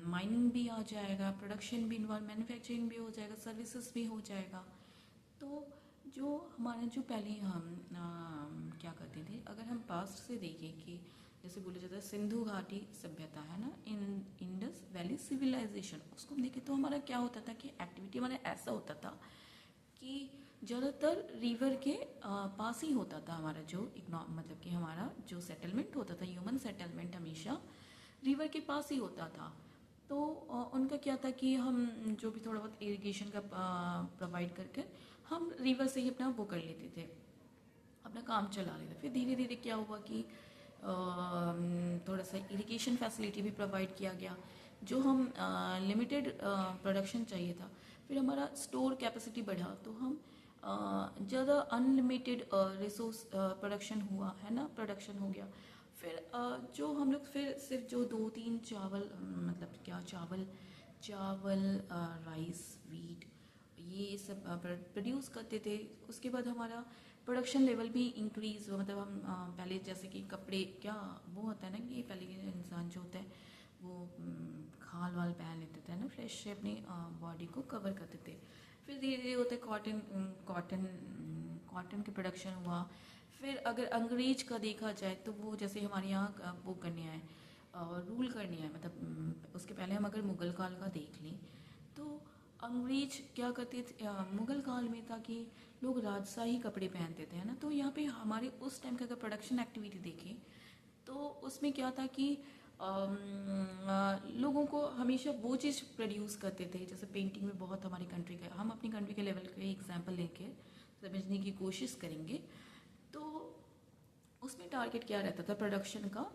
माइनिंग भी आ जाएगा, प्रोडक्शन भी इन्वॉल्व, मैन्युफैक्चरिंग भी हो जाएगा, सर्विसेज भी हो जाएगा। तो जो हमारे जो पहले हम क्या करते थे, अगर हम पास्ट से देखें कि जैसे बोला जाता है सिंधु घाटी सभ्यता है ना, इंडस वैली सिविलाइजेशन, उसको हम देखें तो हमारा क्या होता था कि एक्टिविटी हमारा ऐसा होता था कि ज़्यादातर रिवर के पास ही होता था हमारा जो मतलब कि हमारा जो सेटलमेंट होता था, ह्यूमन सेटलमेंट हमेशा रिवर के पास ही होता था। तो उनका क्या था कि हम जो भी थोड़ा बहुत इरिगेशन का प्रोवाइड करके हम रिवर से ही अपना वो कर लेते थे, अपना काम चला लेते। फिर धीरे धीरे क्या हुआ कि थोड़ा सा इरिगेशन फैसिलिटी भी प्रोवाइड किया गया, जो हम लिमिटेड प्रोडक्शन चाहिए था, फिर हमारा स्टोर कैपेसिटी बढ़ा, तो हम ज़्यादा अनलिमिटेड रिसोर्स प्रोडक्शन हुआ है ना, प्रोडक्शन हो गया। फिर जो हम लोग फिर सिर्फ जो 2-3 चावल, मतलब क्या चावल राइस वीट ये सब प्रोड्यूस करते थे, उसके बाद हमारा प्रोडक्शन लेवल भी इंक्रीज हुआ। मतलब हम पहले जैसे कि कपड़े क्या वो होता है ना कि पहले के इंसान जो होता है वो खाल वाल पहन लेते थे ना, फ्रेश से अपनी बॉडी को कवर करते थे। फिर धीरे धीरे होता है कॉटन के प्रोडक्शन हुआ। फिर अगर अंग्रेज का देखा जाए तो वो जैसे हमारे यहाँ वो करने आए, रूल करने आए, मतलब उसके पहले हम अगर मुगल काल का देख लें तो अंग्रेज क्या करते थे मुगल काल में था कि लोग राजशाही कपड़े पहनते थे, है ना। तो यहाँ पे हमारे उस टाइम का अगर प्रोडक्शन एक्टिविटी देखें तो उसमें क्या था कि लोगों को हमेशा वो चीज़ प्रोड्यूस करते थे। जैसे पेंटिंग में बहुत हमारी कंट्री का, हम अपनी कंट्री के लेवल के एग्जांपल लेके समझने की कोशिश करेंगे, तो उसमें टारगेट क्या रहता था प्रोडक्शन का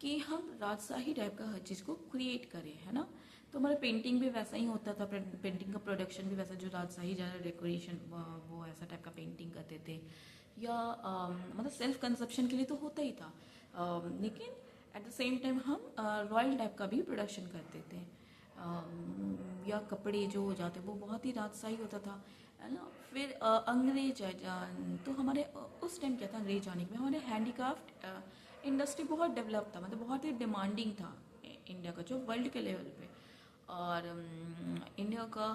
कि हम राजशाही टाइप का हर चीज़ को क्रिएट करें, है ना। तो हमारा पेंटिंग भी वैसा ही होता था, पेंटिंग का प्रोडक्शन भी वैसा, जो राजशाही ज़्यादा डेकोरेशन वो ऐसा टाइप का पेंटिंग करते थे, या मतलब सेल्फ कंजप्शन के लिए तो होता ही था, लेकिन एट द सेम टाइम हम रॉयल टाइप का भी प्रोडक्शन करते थे। या कपड़े जो हो जाते वो बहुत ही राजशाही होता था, है ना। फिर अंग्रेज तो हमारे उस टाइम क्या था, अंग्रेज आने के बाद हमारे हैंडीक्राफ्ट इंडस्ट्री बहुत डेवलप था, मतलब बहुत ही डिमांडिंग था इंडिया का जो वर्ल्ड के लेवल पे। और इंडिया का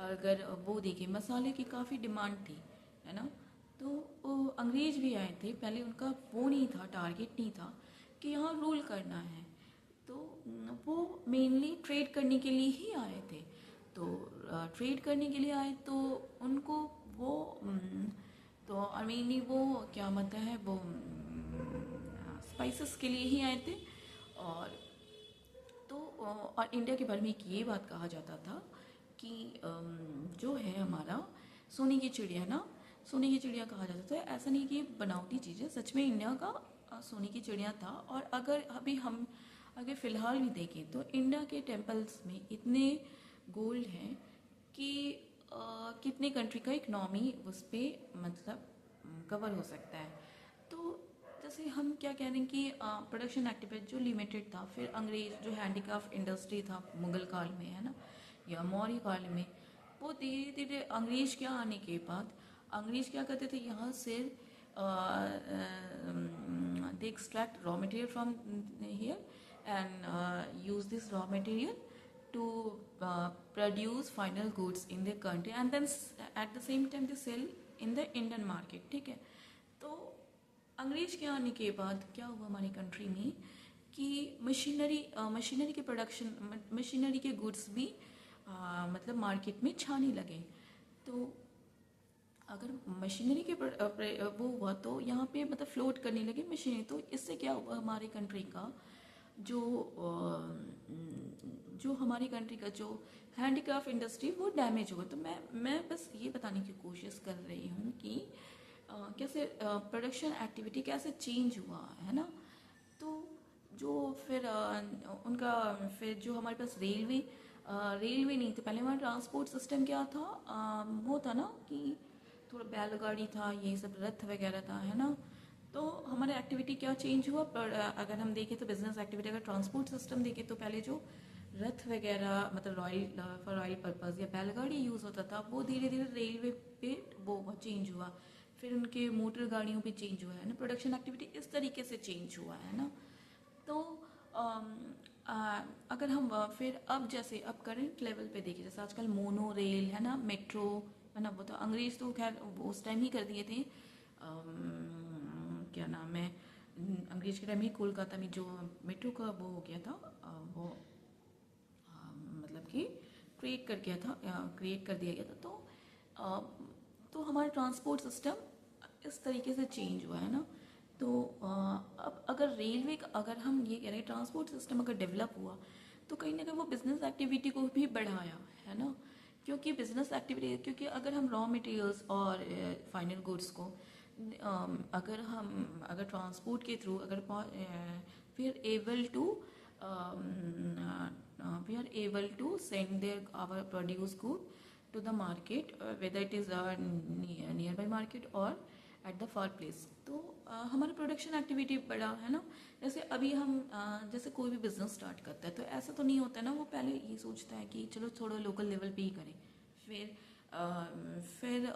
अगर वो देखें मसाले की काफ़ी डिमांड थी, है ना। तो अंग्रेज भी आए थे, पहले उनका वो नहीं था, टारगेट नहीं था कि यहाँ रूल करना है, तो वो मेनली ट्रेड करने के लिए ही आए थे। तो ट्रेड करने के लिए आए तो उनको वो तो और मेनली वो क्या मतलब है वो स्पाइसेस के लिए ही आए थे। और तो और इंडिया के बारे में एक ये बात कहा जाता था कि जो है हमारा सोने की चिड़िया ना, सोने की चिड़िया कहा जाता था। ऐसा नहीं कि बनावटी चीज़ है, सच में इंडिया का सोने की चिड़िया था। और अगर अभी हम अगर फ़िलहाल भी देखें तो इंडिया के टेम्पल्स में इतने गोल्ड हैं कि कितने कंट्री का इकनॉमी उस पर मतलब कवर हो सकता है। तो जैसे हम क्या कह रहे हैं कि प्रोडक्शन एक्टिविटी जो लिमिटेड था, फिर अंग्रेज जो हैंडीक्राफ्ट इंडस्ट्री था मुगल काल में, है ना, या मौर्य काल में, वो धीरे धीरे अंग्रेज के आने के बाद अंग्रेज क्या करते थे, यहाँ से they extract raw material from here and use this raw material to produce final goods in their country and then at the same time they sell in the Indian market, ठीक है। तो अंग्रेज के आने के बाद क्या हुआ हमारी कंट्री में कि मशीनरी के प्रोडक्शन, मशीनरी के गुड्स भी मतलब मार्केट में छाने लगे। तो अगर मशीनरी के वो हुआ तो यहाँ पे मतलब फ्लोट करने लगी मशीनरी, तो इससे क्या हुआ, हमारी कंट्री का जो हमारी कंट्री का जो हैंडीक्राफ्ट इंडस्ट्री वो डैमेज हुआ। तो मैं बस ये बताने की कोशिश कर रही हूँ कि कैसे प्रोडक्शन एक्टिविटी कैसे चेंज हुआ है ना। तो जो फिर उनका फिर जो हमारे पास रेलवे नहीं थे पहले, हमारा ट्रांसपोर्ट सिस्टम क्या था, वो था ना कि थोड़ा बैलगाड़ी था, ये सब रथ वगैरह था, है ना। तो हमारा एक्टिविटी क्या चेंज हुआ, पर अगर हम देखें तो बिजनेस एक्टिविटी, अगर ट्रांसपोर्ट सिस्टम देखें तो पहले जो रथ वगैरह मतलब रॉयल पर्पज़ या बैलगाड़ी यूज़ होता था, वो धीरे धीरे रेलवे पे वो चेंज हुआ। फिर उनके मोटर गाड़ियों पे चेंज हुआ है ना, प्रोडक्शन एक्टिविटी इस तरीके से चेंज हुआ है ना। तो अगर हम फिर अब जैसे अब करंट लेवल पे देखें, जैसे आजकल मोनो रेल है ना, मेट्रो है ना, वो तो अंग्रेज तो खैर उस टाइम ही कर दिए थे। क्या नाम है, अंग्रेज के टाइम ही कोलकाता में जो मेट्रो का वो हो गया था, वो मतलब कि क्रिएट कर दिया गया था। तो हमारा ट्रांसपोर्ट सिस्टम इस तरीके से चेंज हुआ है ना। तो अब अगर अगर हम ये कह रहे हैं ट्रांसपोर्ट सिस्टम अगर डेवलप हुआ तो कहीं ना कहीं वो बिजनेस एक्टिविटी को भी बढ़ाया है ना। क्योंकि बिजनेस एक्टिविटी, क्योंकि अगर हम रॉ मटेरियल्स और फाइनल गुड्स को अगर ट्रांसपोर्ट के थ्रू अगर we are able to send their our produce good to the market, whether it is nearby market or at the far place। तो हमारा प्रोडक्शन एक्टिविटी बढ़ा है ना। जैसे अभी हम जैसे कोई भी बिजनेस स्टार्ट करता है तो ऐसा तो नहीं होता है ना, वो पहले ये सोचता है कि चलो थोड़ा लोकल लेवल पे ही करें। फिर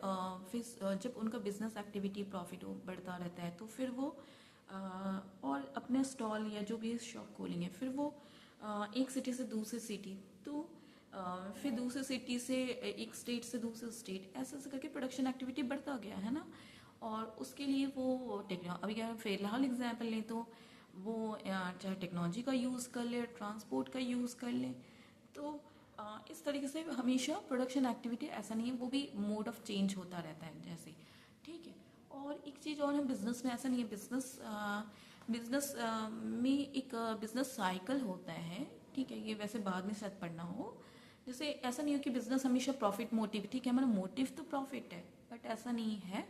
जब उनका बिजनेस एक्टिविटी प्रॉफिट बढ़ता रहता है तो फिर वो और अपने स्टॉल या जो भी शॉप खोलेंगे, फिर वो एक सिटी से दूसरी सिटी, तो फिर दूसरी सिटी से एक स्टेट से दूसरे स्टेट, ऐसे ऐसे करके प्रोडक्शन एक्टिविटी बढ़ता गया है ना। और उसके लिए वो अभी क्या फिलहाल एग्जाम्पल लें तो वो चाहे टेक्नोलॉजी का यूज़ कर ले, ट्रांसपोर्ट का यूज़ कर ले, तो इस तरीके से हमेशा प्रोडक्शन एक्टिविटी ऐसा नहीं है, वो भी मोड ऑफ चेंज होता रहता है जैसे, ठीक है। और एक चीज़ और है, बिजनेस में ऐसा नहीं है, बिजनेस में एक बिजनेस साइकिल होता है, ठीक है। ये वैसे बाद में शायद पढ़ना हो, जैसे ऐसा नहीं हो कि बिजनेस हमेशा प्रॉफिट मोटिव, ठीक है, हमारा मोटिव तो प्रॉफिट है, बट ऐसा नहीं है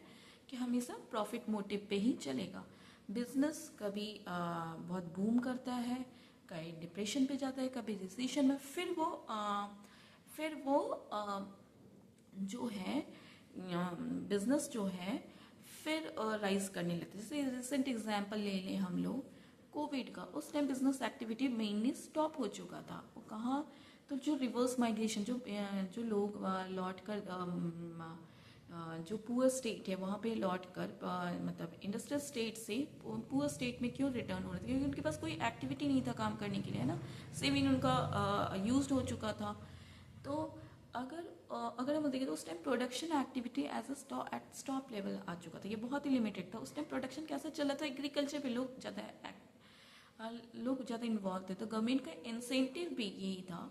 कि हमेशा प्रॉफिट मोटिव पे ही चलेगा। बिजनेस कभी बहुत बूम करता है, कभी डिप्रेशन पे जाता है, कभी रिसेशन में, फिर वो जो है बिजनेस जो है फिर राइज करने लगते हैं। जैसे रिसेंट एग्जांपल ले लें हम लोग कोविड का, उस time business activity mainly stop हो चुका था। वो कहाँ, तो जो रिवर्स माइग्रेशन, जो लोग लौट कर जो पुअर स्टेट है वहाँ पे लौट कर मतलब इंडस्ट्रियल स्टेट से पुअर स्टेट में क्यों रिटर्न हो रहे थे, क्योंकि उनके पास कोई एक्टिविटी नहीं था काम करने के लिए, है ना। सेविंग उनका यूज्ड हो चुका था। तो अगर हम देखें तो उस time production activity as a stop level आ चुका था, ये बहुत ही लिमिटेड था। उस टाइम प्रोडक्शन कैसे चला था, एग्रीकल्चर पे लोग ज़्यादा इन्वॉल्व थे, तो गवर्नमेंट का इंसेंटिव भी यही था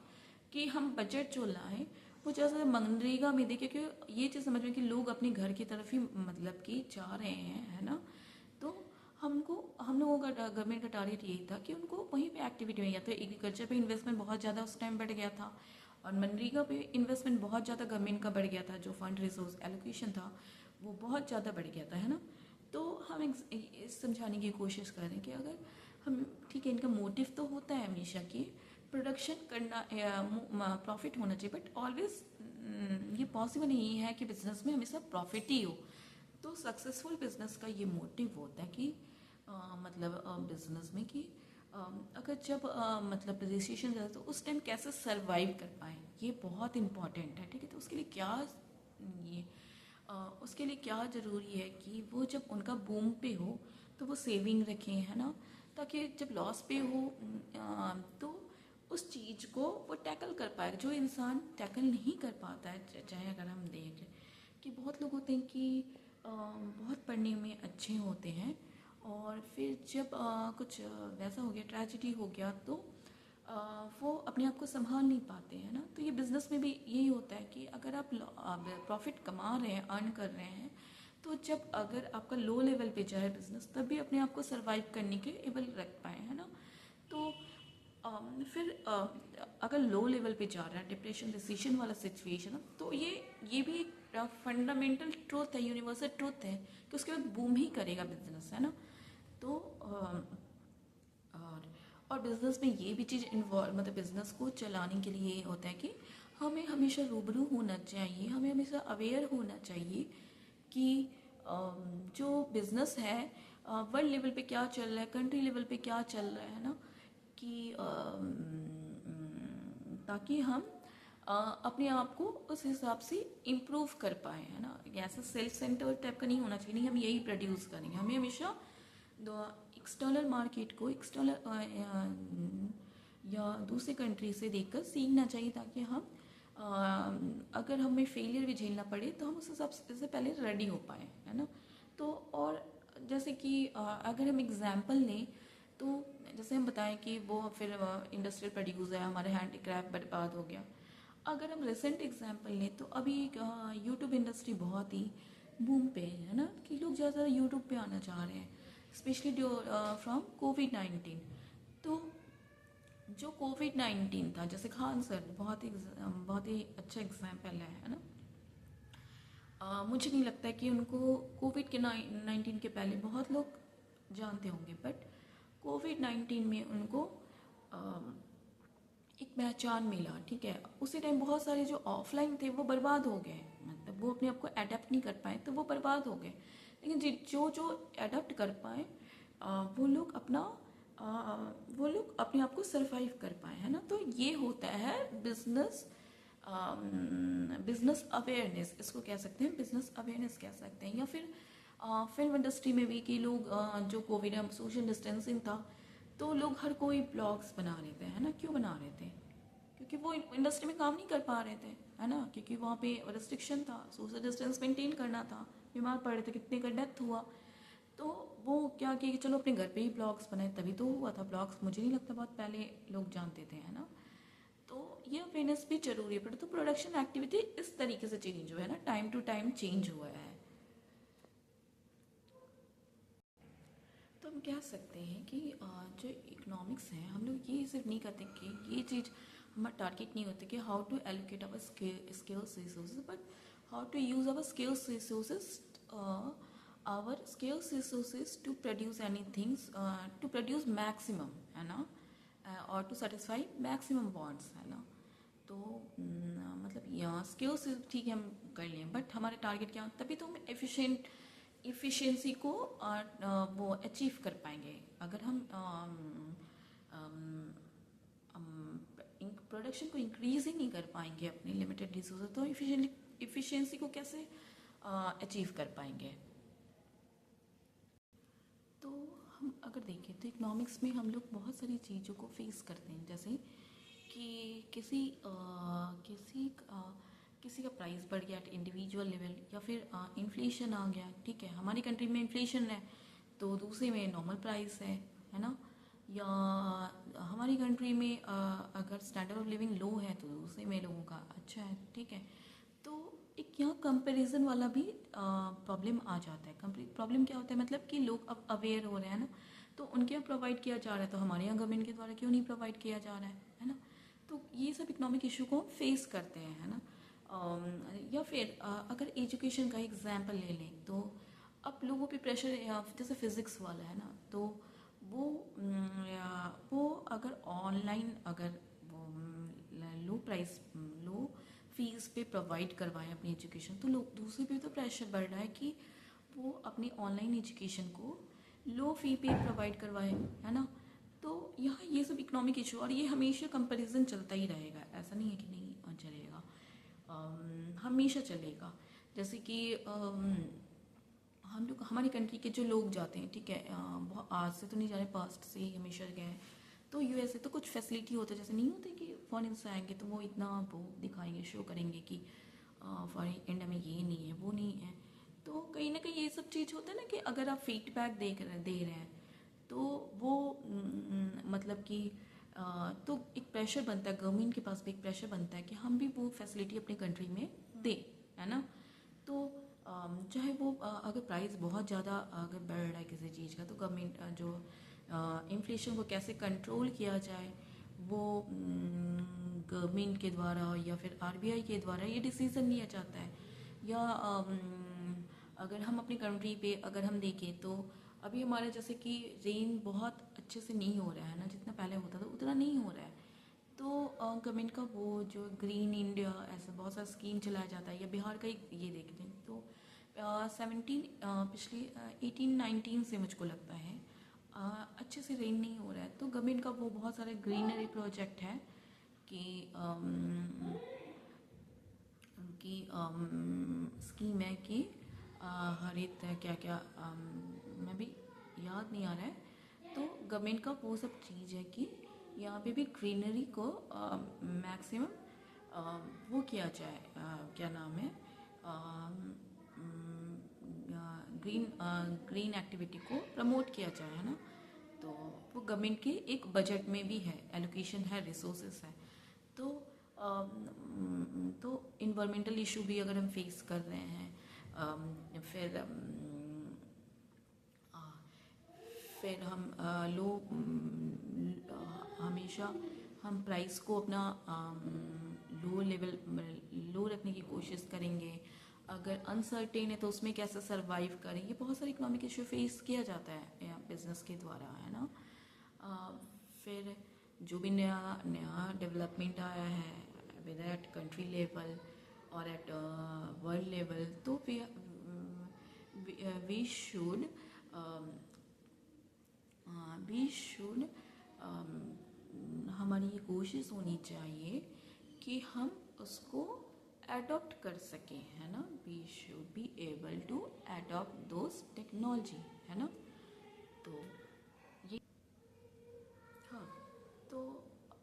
कि हम बजट जो लाएं वो जैसे मनरेगा में देखिए, क्योंकि ये चीज़ समझ में कि लोग अपने घर की तरफ ही मतलब कि जा रहे हैं, है ना। तो हम लोगों का गवर्नमेंट का टारगेट यही था कि उनको वहीं पे एक्टिविटी में, या तो एग्रीकल्चर पे इन्वेस्टमेंट बहुत ज़्यादा उस टाइम बढ़ गया था, और मनरेगा पे इन्वेस्टमेंट बहुत ज़्यादा गवर्नमेंट का बढ़ गया था, जो फंड रिसोर्स एलोकेशन था वो बहुत ज़्यादा बढ़ गया था, है ना। तो हम समझाने की कोशिश कर रहे हैं कि अगर हम, ठीक है, इनका मोटिव तो होता है हमेशा कि प्रोडक्शन करना, प्रॉफिट होना चाहिए, बट ऑलवेज ये पॉसिबल नहीं है कि बिजनेस में हमेशा प्रॉफिट ही हो। तो सक्सेसफुल बिजनेस का ये मोटिव होता है कि मतलब बिजनेस में कि अगर जब मतलब रिसेशन जाए तो उस टाइम कैसे सरवाइव कर पाए, ये बहुत इंपॉर्टेंट है, ठीक है। तो ये उसके लिए क्या ज़रूरी है कि वो जब उनका बूम पे हो तो वो सेविंग रखें, है ना, ताकि जब लॉस पे हो तो उस चीज़ को वो टैकल कर पाए, जो इंसान टैकल नहीं कर पाता है। चाहे अगर हम देख लें कि बहुत लोग होते हैं कि बहुत पढ़ने में अच्छे होते हैं और फिर जब कुछ वैसा हो गया, ट्रेजिडी हो गया, तो वो अपने आप को संभाल नहीं पाते हैं ना। तो ये बिज़नेस में भी यही होता है कि अगर आप प्रॉफिट कमा रहे हैं, अर्न कर रहे हैं, तो जब अगर आपका लो लेवल पे जाए बिजनेस, तब भी अपने आप को सर्वाइव करने के एबल रख पाए, है ना। तो फिर अगर लो लेवल पे जा रहा है, डिप्रेशन रिसेशन वाला सिचुएशन, तो ये भी एक फंडामेंटल ट्रूथ है, यूनिवर्सल ट्रूथ है कि उसके बाद बूम ही करेगा बिजनेस, है ना। तो और बिजनेस में ये भी चीज़ इन्वॉल्व, मतलब बिजनेस को चलाने के लिए ये होता है कि हमें हमेशा रूबरू होना चाहिए, हमें हमेशा अवेयर होना चाहिए कि जो बिजनेस है वर्ल्ड लेवल पे क्या चल रहा है, कंट्री लेवल पे क्या चल रहा है ना, कि ताकि हम अपने आप को उस हिसाब से इम्प्रूव कर पाए, है ना। ऐसा सेल्फ सेंटर टाइप का नहीं होना चाहिए, नहीं हम यही प्रोड्यूस करेंगे। हमें हमेशा एक्सटर्नल मार्केट को एक्सटर्नल या दूसरे कंट्री से देखकर सीखना चाहिए, ताकि हम अगर हमें फेलियर भी झेलना पड़े तो हम उस हिसाब से पहले रेडी हो पाए, है ना। तो और जैसे कि अगर हम एग्जाम्पल लें, तो जैसे हम बताएं कि वो फिर इंडस्ट्रियल प्रोड्यूस है, हमारे हैंडीक्राफ्ट बर्बाद हो गया। अगर हम रिसेंट एग्जाम्पल लें, तो अभी यूट्यूब इंडस्ट्री बहुत ही बूम पे है ना, कि लोग ज़्यादा यूट्यूब पे आना चाह रहे हैं, स्पेशली फ्रॉम कोविड-19। तो जो कोविड-19 था, जैसे खान सर बहुत ही अच्छा एग्जाम्पल है ना। मुझे नहीं लगता कि उनको कोविड के 19 के पहले बहुत लोग जानते होंगे, बट कोविड-19 में उनको एक पहचान मिला, ठीक है। उसी टाइम बहुत सारे जो ऑफलाइन थे वो बर्बाद हो गए, मतलब वो अपने आप को अडेप्ट नहीं कर पाए, तो वो बर्बाद हो गए। लेकिन जो जो अडेप्ट कर पाए, वो लोग अपने आप को सर्वाइव कर पाए, है ना। तो ये होता है बिजनेस अवेयरनेस, इसको कह सकते हैं, बिजनेस अवेयरनेस कह सकते हैं। या फिर फिल्म इंडस्ट्री में भी कि लोग जो कोविड में सोशल डिस्टेंसिंग था, तो लोग हर कोई ब्लॉग्स बना रहे थे, है ना। क्यों बना रहे थे? क्योंकि वो इंडस्ट्री में काम नहीं कर पा रहे थे, है ना, क्योंकि वहाँ पे रिस्ट्रिक्शन था, सोशल डिस्टेंस मेंटेन करना था, बीमार पड़ रहे थे, कितने का डेथ हुआ। तो वो क्या किया कि चलो अपने घर पे ही ब्लॉग्स बनाए, तभी तो हुआ था। ब्लॉग्स मुझे नहीं लगता बहुत पहले लोग जानते थे, है ना। तो ये अवेयरनेस भी जरूरी है, तो प्रोडक्शन एक्टिविटी इस तरीके से चेंज हुआ है ना, टाइम टू टाइम चेंज हुआ है। तो हम कह सकते हैं कि जो इकोनॉमिक्स है, हम लोग ये सिर्फ नहीं कहते कि ये चीज़ हमारा टारगेट नहीं होता कि how to allocate our skills resources, but how to use our skills resources to produce any things, to produce maximum, है ना, और टू सेटिस्फाई मैक्सिमम वांट्स, है ना। तो मतलब यहाँ स्किल्स ठीक है हम कर लें, बट हमारे टारगेट क्या, तभी तो हम इफ़िशिएंसी को वो अचीव कर पाएंगे। अगर हम प्रोडक्शन को इंक्रीज ही नहीं कर पाएंगे अपनी लिमिटेड रिसोर्स, तो इफ़िशिएंसी को कैसे अचीव कर पाएंगे। तो हम अगर देखें तो इकोनॉमिक्स में हम लोग बहुत सारी चीज़ों को फेस करते हैं, जैसे कि किसी का प्राइस बढ़ गया एट इंडिविजुअल लेवल, या फिर इन्फ्लेशन आ गया, ठीक है। हमारी कंट्री में इन्फ्लेशन है तो दूसरे में नॉर्मल प्राइस है ना। या हमारी कंट्री में अगर स्टैंडर्ड ऑफ लिविंग लो है तो दूसरे में लोगों का अच्छा है, ठीक है। तो एक यहाँ कंपैरिजन वाला भी प्रॉब्लम आ जाता है। प्रॉब्लम क्या होता है, मतलब कि लोग अब अवेयर हो रहे हैं ना, तो उनके यहाँ प्रोवाइड किया जा रहा है, तो हमारे यहाँ गवर्नमेंट के द्वारा क्यों नहीं प्रोवाइड किया जा रहा है ना। तो ये सब इकोनॉमिक इशू को हम फेस करते हैं, है ना। या फिर अगर एजुकेशन का एग्जाम्पल ले लें, तो अब लोगों पे प्रेशर, जैसे फिजिक्स वाला है ना, तो वो अगर ऑनलाइन, अगर वो लो फीस पे प्रोवाइड करवाएं अपनी एजुकेशन, तो लोग दूसरे पे तो प्रेशर बढ़ रहा है कि वो अपनी ऑनलाइन एजुकेशन को लो फी पे प्रोवाइड करवाएं, है ना। तो यहाँ ये सब इकोनॉमिक इशू, और ये हमेशा कंपैरिजन चलता ही रहेगा, ऐसा नहीं है कि नहीं चलेगा, हमेशा चलेगा। जैसे कि हम लोग, हमारी कंट्री के जो लोग जाते हैं, ठीक है, बहुत आज से तो नहीं जा रहे, पास्ट से ही हमेशा गए हैं, तो यूएसए तो कुछ फैसिलिटी होता है, जैसे नहीं होते कि फॉरेन से आएंगे तो वो इतना वो दिखाएंगे, शो करेंगे कि फॉरेन इंडिया में ये नहीं है, वो नहीं है। तो कहीं ना कहीं ये सब सब चीज़ होता है ना कि अगर आप फीडबैक दे रहे हैं तो वो मतलब कि तो एक प्रेशर बनता है, गवर्नमेंट के पास भी एक प्रेशर बनता है कि हम भी वो फैसिलिटी अपनी कंट्री में दें, है ना। तो चाहे वो अगर प्राइस बहुत ज़्यादा अगर बढ़ रहा है किसी चीज़ का, तो गवर्नमेंट जो इन्फ्लेशन को कैसे कंट्रोल किया जाए, वो गवर्नमेंट के द्वारा या फिर आरबीआई के द्वारा ये डिसीज़न लिया जाता है। या अगर हम अपनी कंट्री पे अगर हम देखें तो अभी हमारे जैसे कि रेन बहुत अच्छे से नहीं हो रहा है ना, जितना पहले होता था उतना नहीं हो रहा है। तो गवर्नमेंट का वो जो ग्रीन इंडिया ऐसा बहुत सारा स्कीम चलाया जाता है, या बिहार का एक ये देख लें तो 17 पिछले 18-19 से मुझको लगता है अच्छे से रेन नहीं हो रहा है। तो गवर्नमेंट का वो बहुत सारे ग्रीनरी प्रोजेक्ट है कि की स्कीम है कि हरित क्या क्या मैं भी याद नहीं आ रहा है। तो गवर्नमेंट का वो सब चीज़ है कि यहाँ पे भी ग्रीनरी को मैक्सिमम वो किया जाए, क्या नाम है, ग्रीन एक्टिविटी को प्रमोट किया जाए, है ना। तो वो गवर्नमेंट के एक बजट में भी है, एलोकेशन है, रिसोर्सेस है। तो तो इन्वायरमेंटल इशू भी अगर हम फेस कर रहे हैं, फिर हम लोग हमेशा हम प्राइस को अपना लो रखने की कोशिश करेंगे। अगर अनसर्टेन है तो उसमें कैसे सरवाइव करें, ये बहुत सारे इकोनॉमिक इशू फेस किया जाता है बिजनेस के द्वारा, है ना। फिर जो भी नया नया डेवलपमेंट आया है वेदर एट कंट्री लेवल और एट वर्ल्ड लेवल, तो वी शुड हमारी ये कोशिश होनी चाहिए कि हम उसको अडॉप्ट कर सकें, है ना। We should be able to adopt those technology, है ना। तो ये हाँ, तो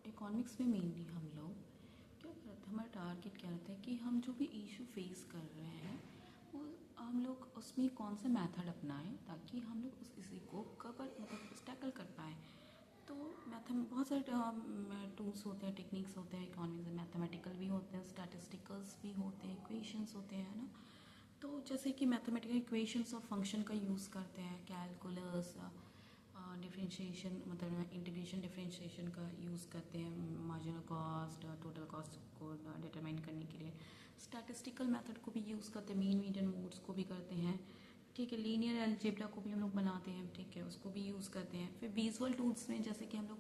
इकोनॉमिक्स में मेनली हम लोग क्या करते हैं, हमारा टारगेट क्या रहता है कि हम जो भी इशू फेस कर रहे हैं वो हम लोग उसमें कौन सा मेथड अपनाएं ताकि हम लोग उस इसी को कवर मतलब टैकल कर पाएँ। तो मैथम बहुत सारे टूल्स होते हैं, टेक्निक्स होते हैं इकोनॉमिक्स में, मैथमेटिकल भी होते हैं, स्टैटिस्टिकल्स भी होते हैं, इक्वेशंस होते हैं, है ना। तो जैसे कि मैथमेटिकल इक्वेशंस और फंक्शन का यूज़ करते हैं, कैलकुलस डिफरेंशिएशन मतलब इंटीग्रेशन डिफरेंशिएशन का यूज़ करते हैं, मार्जिनल कॉस्ट टोटल कॉस्ट को डिटरमाइन करने के लिए। स्टैटिस्टिकल मेथड को भी यूज़ करते हैं, मीन मीडियन मोड्स को भी करते हैं, ठीक है। लीनियर अलजेब्रा को भी हम लोग बनाते हैं, ठीक है, उसको भी यूज़ करते हैं। फिर विजुअल टूल्स में जैसे कि हम लोग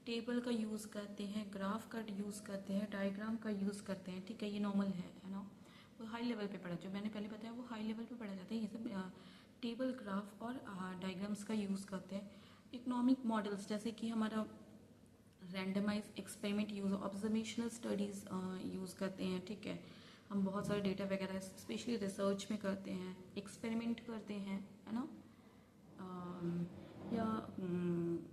टेबल का यूज़ करते हैं, ग्राफ का यूज़ करते हैं, डायग्राम का यूज़ करते हैं, ठीक है, ये नॉर्मल है ना। वो हाई लेवल पे पढ़ा, जो मैंने पहले बताया वो हाई लेवल पे पढ़ा जाता है। ये सब टेबल, ग्राफ और डायग्राम्स का यूज़ करते हैं। इकोनॉमिक मॉडल्स जैसे कि हमारा randomise experiment use, observational studies use करते हैं, ठीक है। हम बहुत सारे डेटा वगैरह स्पेशली रिसर्च में करते हैं, एक्सपेरिमेंट करते हैं, है ना। या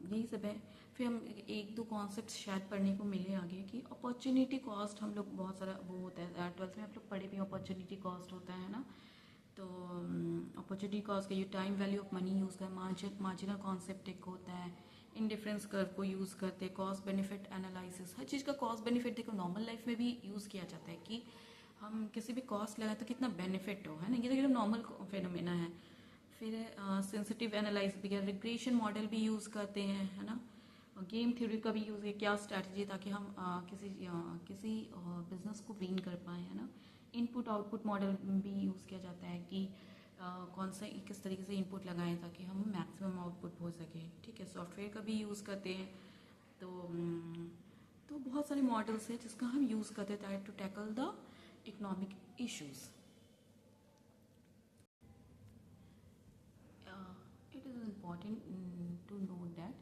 यही सब है। फिर हम एक दो कॉन्सेप्ट शायद पढ़ने को मिले आगे कि अपॉर्चुनिटी कॉस्ट, हम लोग बहुत सारा वो होता है 12th में आप लोग पढ़े भी, अपॉर्चुनिटी कॉस्ट होता है ना। तो अपॉर्चुनिटी कॉस्ट का ये time value of money use कर, मार्जिनल कॉन्सेप्ट एक होता है, इंडिफरेंस कर्व को यूज़ करते हैं, कॉस्ट बेनिफिट एनालिसिस, हर चीज़ का कॉस्ट बेनिफिट देखो नॉर्मल लाइफ में भी यूज़ किया जाता है कि हम किसी भी कॉस्ट लगाए तो कितना बेनिफिट हो, है ना। ये तो एकदम नॉर्मल फिनोमेना है। फिर सेंसिटिव एनालाइज भी है, रिग्रेशन मॉडल भी यूज़ करते हैं, है ना। गेम थ्योरी का भी यूज़ है, क्या स्ट्रैटेजी ताकि हम किसी बिजनेस को ग्रीन कर पाएँ, है ना। इनपुट आउटपुट मॉडल भी यूज़ किया जाता है कि कौन सा किस तरीके से इनपुट लगाएं ताकि हम मैक्सिमम आउटपुट हो सके, ठीक है। सॉफ्टवेयर का भी यूज़ करते हैं। तो बहुत सारे मॉडल्स हैं जिसका हम यूज़ करते हैं to tackle the economic issues. It is important to know that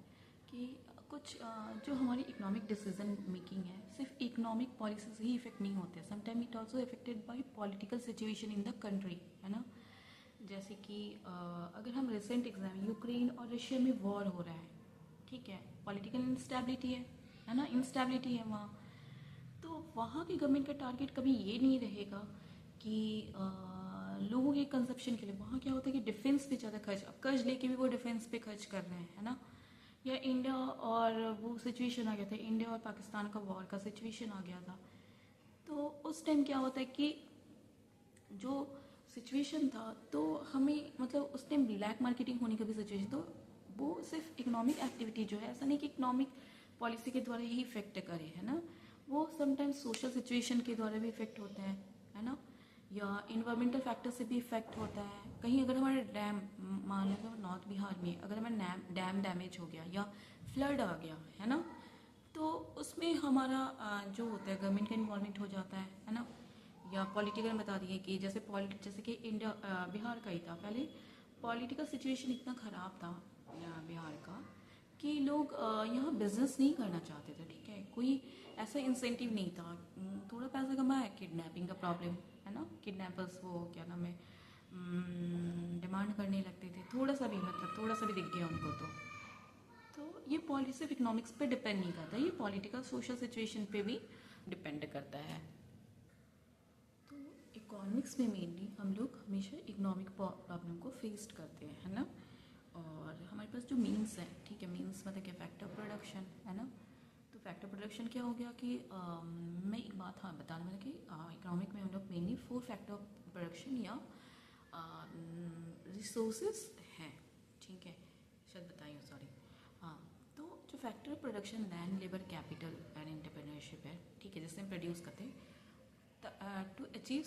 कि कुछ जो हमारी इकोनॉमिक डिसीजन मेकिंग है सिर्फ इकोनॉमिक पॉलिसीज ही इफेक्ट नहीं होते, sometime it also affected by political situation in the country, है ना। जैसे कि अगर हम रिसेंट एग्जाम, यूक्रेन और रशिया में वॉर हो रहा है, ठीक है, पॉलिटिकल इंस्टेबिलिटी है ना, इंस्टेबिलिटी है वहाँ। तो वहाँ की गवर्नमेंट का टारगेट कभी ये नहीं रहेगा कि लोगों के कंजप्शन के लिए। वहाँ क्या होता है कि डिफेंस पे ज़्यादा खर्च, अब कर्ज लेके भी वो डिफेंस पे खर्च कर रहे हैं, है ना। या इंडिया और वो सिचुएशन आ गया था, इंडिया और पाकिस्तान का वॉर का सिचुएशन आ गया था। तो उस टाइम क्या होता है कि जो सिचुएशन था तो हमें मतलब उस टाइम ब्लैक मार्केटिंग होने का भी सिचुएशन, तो वो सिर्फ इकोनॉमिक एक्टिविटी जो है, ऐसा नहीं कि इकोनॉमिक पॉलिसी के द्वारा ही इफेक्ट करे, है ना। वो समटाइम्स सोशल सिचुएशन के द्वारा भी इफेक्ट होते हैं, है ना। या इन्वायरमेंटल फैक्टर से भी इफेक्ट होता है। कहीं अगर हमारे डैम, मान लो नॉर्थ बिहार में अगर हमारा डैम डैमेज हो गया या फ्लड आ गया, है ना, तो उसमें हमारा जो होता है गवर्नमेंट का इन्वॉल्वमेंट हो जाता है ना। या पॉलिटिकल में बता दिए कि जैसे कि इंडिया बिहार का ही था पहले, पॉलिटिकल सिचुएशन इतना ख़राब था बिहार का कि लोग यहाँ बिजनेस नहीं करना चाहते थे, ठीक है। कोई ऐसा इंसेंटिव नहीं था। थोड़ा पैसा कमाया, किडनैपिंग का प्रॉब्लम, है ना। किडनैपर्स वो क्या नाम है, डिमांड करने लगते थे, थोड़ा सा भी मतलब थोड़ा सा भी दिख गया उनको तो ये पॉलिसी सिर्फ इकोनॉमिक्स पे डिपेंड नहीं करता, ये पॉलिटिकल सोशल सिचुएशन पे भी डिपेंड करता है। तो इकोनॉमिक्स में मेनली हम लोग हमेशा इकोनॉमिक प्रॉब्लम को फेस करते हैं, है ना। और हमारे पास जो मीन्स है, ठीक है, मीन्स मतलब क्या, फैक्टर प्रोडक्शन, है ना। तो फैक्टर प्रोडक्शन क्या हो गया कि मैं एक बात हाँ बताना मैंने कि इकोनॉमिक में हम लोग मेनली 4 फैक्टर प्रोडक्शन या रिसोर्सेज हैं, ठीक है, शायद बताइए, सॉरी। हाँ, तो जो factor production land, labour, capital and entrepreneurship है, ठीक है, जिससे हम प्रोड्यूस करते हैं to achieve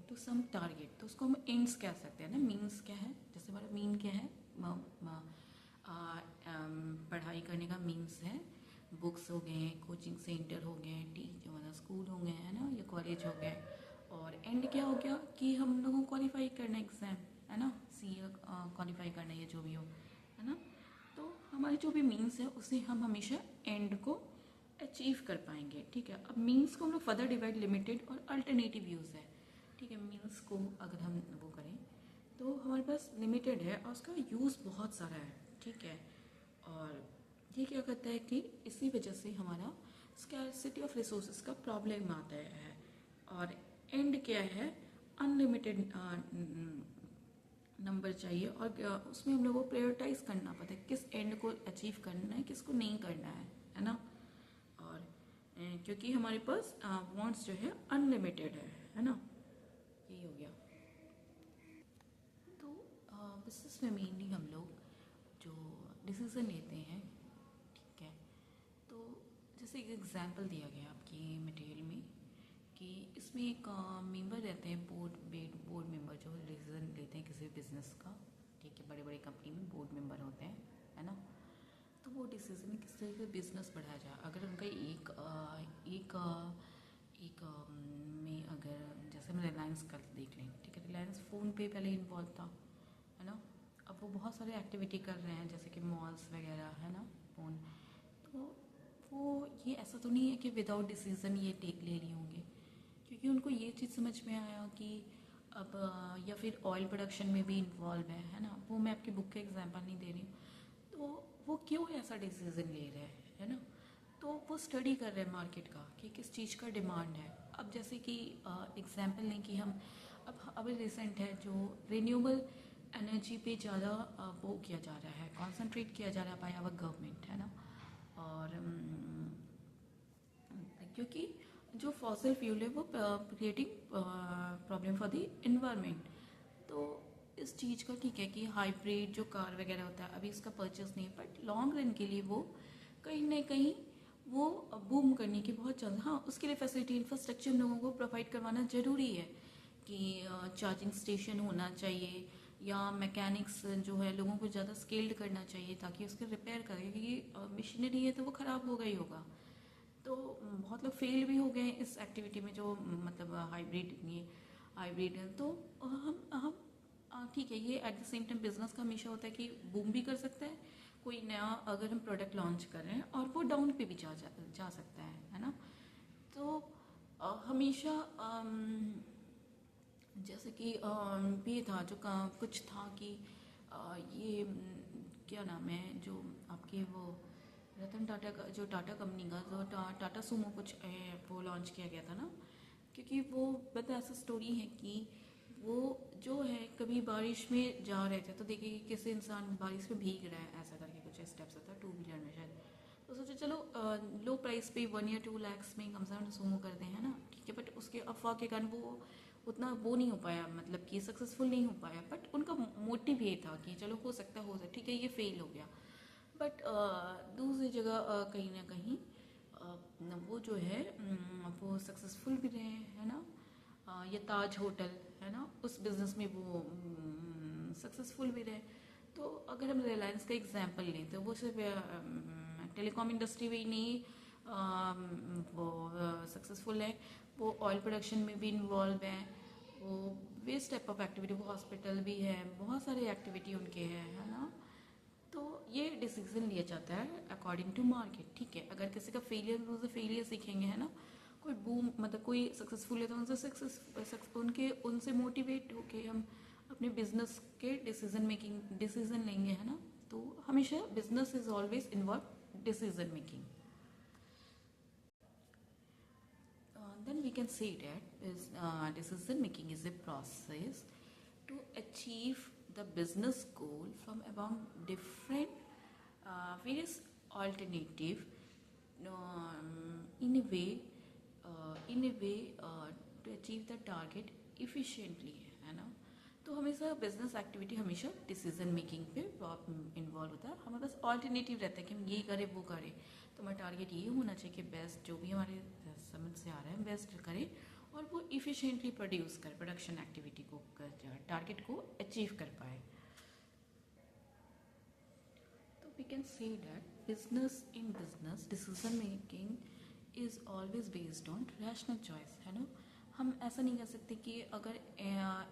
to some target, तो उसको हम एंड्स कह सकते हैं ना। मीन्स क्या है, जैसे हमारा मीन क्या है, पढ़ाई करने का मीन्स है, बुक्स हो गए, कोचिंग सेंटर हो गए, मतलब स्कूल हो गए, है ना, या कॉलेज हो गए। और एंड क्या हो गया कि हम लोगों को क्वालिफाई करना है एग्ज़ाम, है ना, सीए क्वालिफाई करना है या जो भी हो, है ना। तो हमारे जो भी मीन्स है उसे हम हमेशा एंड को अचीव कर पाएंगे, ठीक है। अब मीन्स को हम लोग फर्दर डिवाइड, लिमिटेड और अल्टरनेटिव यूज़ है, ठीक है। मीन्स को अगर हम वो करें तो हमारे पास लिमिटेड है और उसका यूज़ बहुत सारा है, ठीक है। और ये क्या करता है कि इसी वजह से हमारा स्कैरसिटी ऑफ रिसोर्सेज का प्रॉब्लम आता है। और एंड क्या है, अनलिमिटेड नंबर चाहिए और उसमें हम लोगों को प्रायोरिटाइज करना पड़ता है किस एंड को अचीव करना है, किसको नहीं करना है ना। और क्योंकि हमारे पास वांट्स जो है अनलिमिटेड है ना, यही हो गया। तो बिजनेस में मेनली हम लोग जो डिसीज़न लेते हैं, ठीक है, तो जैसे एक एग्जांपल दिया गया आपकी मटेरियल में कि इसमें एक मेंबर रहते हैं, बोर्ड मेंबर जो डिसीजन लेते हैं किसी बिजनेस का, ठीक है। बड़े बड़े कंपनी में बोर्ड मेंबर होते हैं, है ना। तो वो डिसीजन किस तरह से बिजनेस बढ़ाया जाए, अगर उनका एक में अगर जैसे हम रिलायंस का देख लें, ठीक है, रिलायंस फ़ोन पे पहले इन्वॉल्व था, है ना। अब वो बहुत सारे एक्टिविटी कर रहे हैं जैसे कि मॉल्स वगैरह, है ना, फ़ोन। तो वो ये ऐसा तो नहीं है कि विदाउट डिसीज़न ये टेक ले रही होंगे, क्योंकि उनको ये चीज़ समझ में आया कि अब या फिर ऑयल प्रोडक्शन में भी इन्वॉल्व है ना। वो मैं आपकी बुक का एग्जांपल नहीं दे रही हूँ, तो वो क्यों ऐसा डिसीज़न ले रहे हैं, है ना। तो वो स्टडी कर रहे हैं मार्केट का कि किस चीज़ का डिमांड है। अब जैसे कि एग्जांपल लें कि हम अब रिसेंट है जो रिन्यूएबल एनर्जी पे ज़्यादा वो किया जा रहा है, कॉन्सेंट्रेट किया जा रहा है बाय आवर गवर्नमेंट, है ना। और क्योंकि जो फॉसिल फ्यूल है वो creating problem for the environment. तो इस चीज़ का ठीक है कि हाइब्रिड जो कार वगैरह होता है अभी इसका परचेस नहीं है, बट लॉन्ग रन के लिए वो कहीं ना कहीं वो बूम करने की बहुत ज़्यादा, हाँ, उसके लिए फैसिलिटी इंफ्रास्ट्रक्चर लोगों को प्रोवाइड करवाना ज़रूरी है कि चार्जिंग स्टेशन होना चाहिए या मैकेनिक्स जो है लोगों को ज़्यादा स्केल्ड करना चाहिए ताकि उसके रिपेयर करें, क्योंकि मशीनरी है तो वो ख़राब होगा ही होगा। तो बहुत लोग फेल भी हो गए इस एक्टिविटी में जो मतलब हाइब्रिड है। तो हम ठीक है, ये eight the same time business का हमेशा होता है कि बूम भी कर सकता है कोई नया अगर हम प्रोडक्ट लॉन्च कर रहे हैं, और वो डाउन पे भी जा सकता है ना। तो हमेशा जैसे कि ये था जो कुछ था कि ये क्या नाम है जो आपके वो रतन टाटा का, जो टाटा कंपनी का जो टाटा सुमो कुछ वो लॉन्च किया गया था ना। क्योंकि वो मतलब ऐसा स्टोरी है कि वो जो है कभी बारिश में जा रहे थे तो देखिए कि किसी इंसान बारिश में भीग रहा है, ऐसा करके कुछ स्टेप्स होता है टू व्हीलर में शायद, तो सोचे चलो लो प्राइस पे 1 या 2 लाख में कम से कम सोमो कर दें, है ना, ठीक है। बट उसके अफवाह के कारण वो उतना वो नहीं हो पाया, मतलब कि सक्सेसफुल नहीं हो पाया। बट उनका मोटिव ये था कि चलो हो सकता ठीक है, ये फेल हो गया। बट दूसरी जगह कहीं ना कहीं वो जो है वो सक्सेसफुल भी रहे, है ना। ये ताज होटल है ना, उस बिज़नेस में वो सक्सेसफुल भी रहे। तो अगर हम रिलायंस का एग्जांपल लें तो वो सिर्फ टेलीकॉम इंडस्ट्री में ही नहीं वो सक्सेसफुल है, वो ऑयल प्रोडक्शन में भी इन्वॉल्व है, वो वेस्ट टाइप ऑफ एक्टिविटी, वो हॉस्पिटल भी है, बहुत सारे एक्टिविटी उनके हैं, है ना। तो ये डिसीजन लिया जाता है अकॉर्डिंग टू मार्केट, ठीक है। अगर किसी का फेलियर, उनसे फेलियर सीखेंगे, है ना। कोई बूम मतलब कोई सक्सेसफुल है तो उनसे मोटिवेट होके हम अपने बिजनेस के डिसीजन लेंगे, है ना। तो हमेशा business is always involve decision making. Then we can say that is decision making is a process to achieve the business goal from among different various alternative in a way to achieve the target efficiently, है ना। तो हमेशा business activity हमेशा decision making पे involve होता है। हमारे पास alternative रहता है कि हम ये करें वो करें, तो हमारा टारगेट ये होना चाहिए कि बेस्ट जो भी हमारे समझ से आ रहा है बेस्ट करें और वो इफ़िशिएंटली प्रोड्यूस कर प्रोडक्शन एक्टिविटी को टारगेट को अचीव कर पाए। तो we can say that business decision making is always based on rational choice, है ना। हम ऐसा नहीं कह सकते कि अगर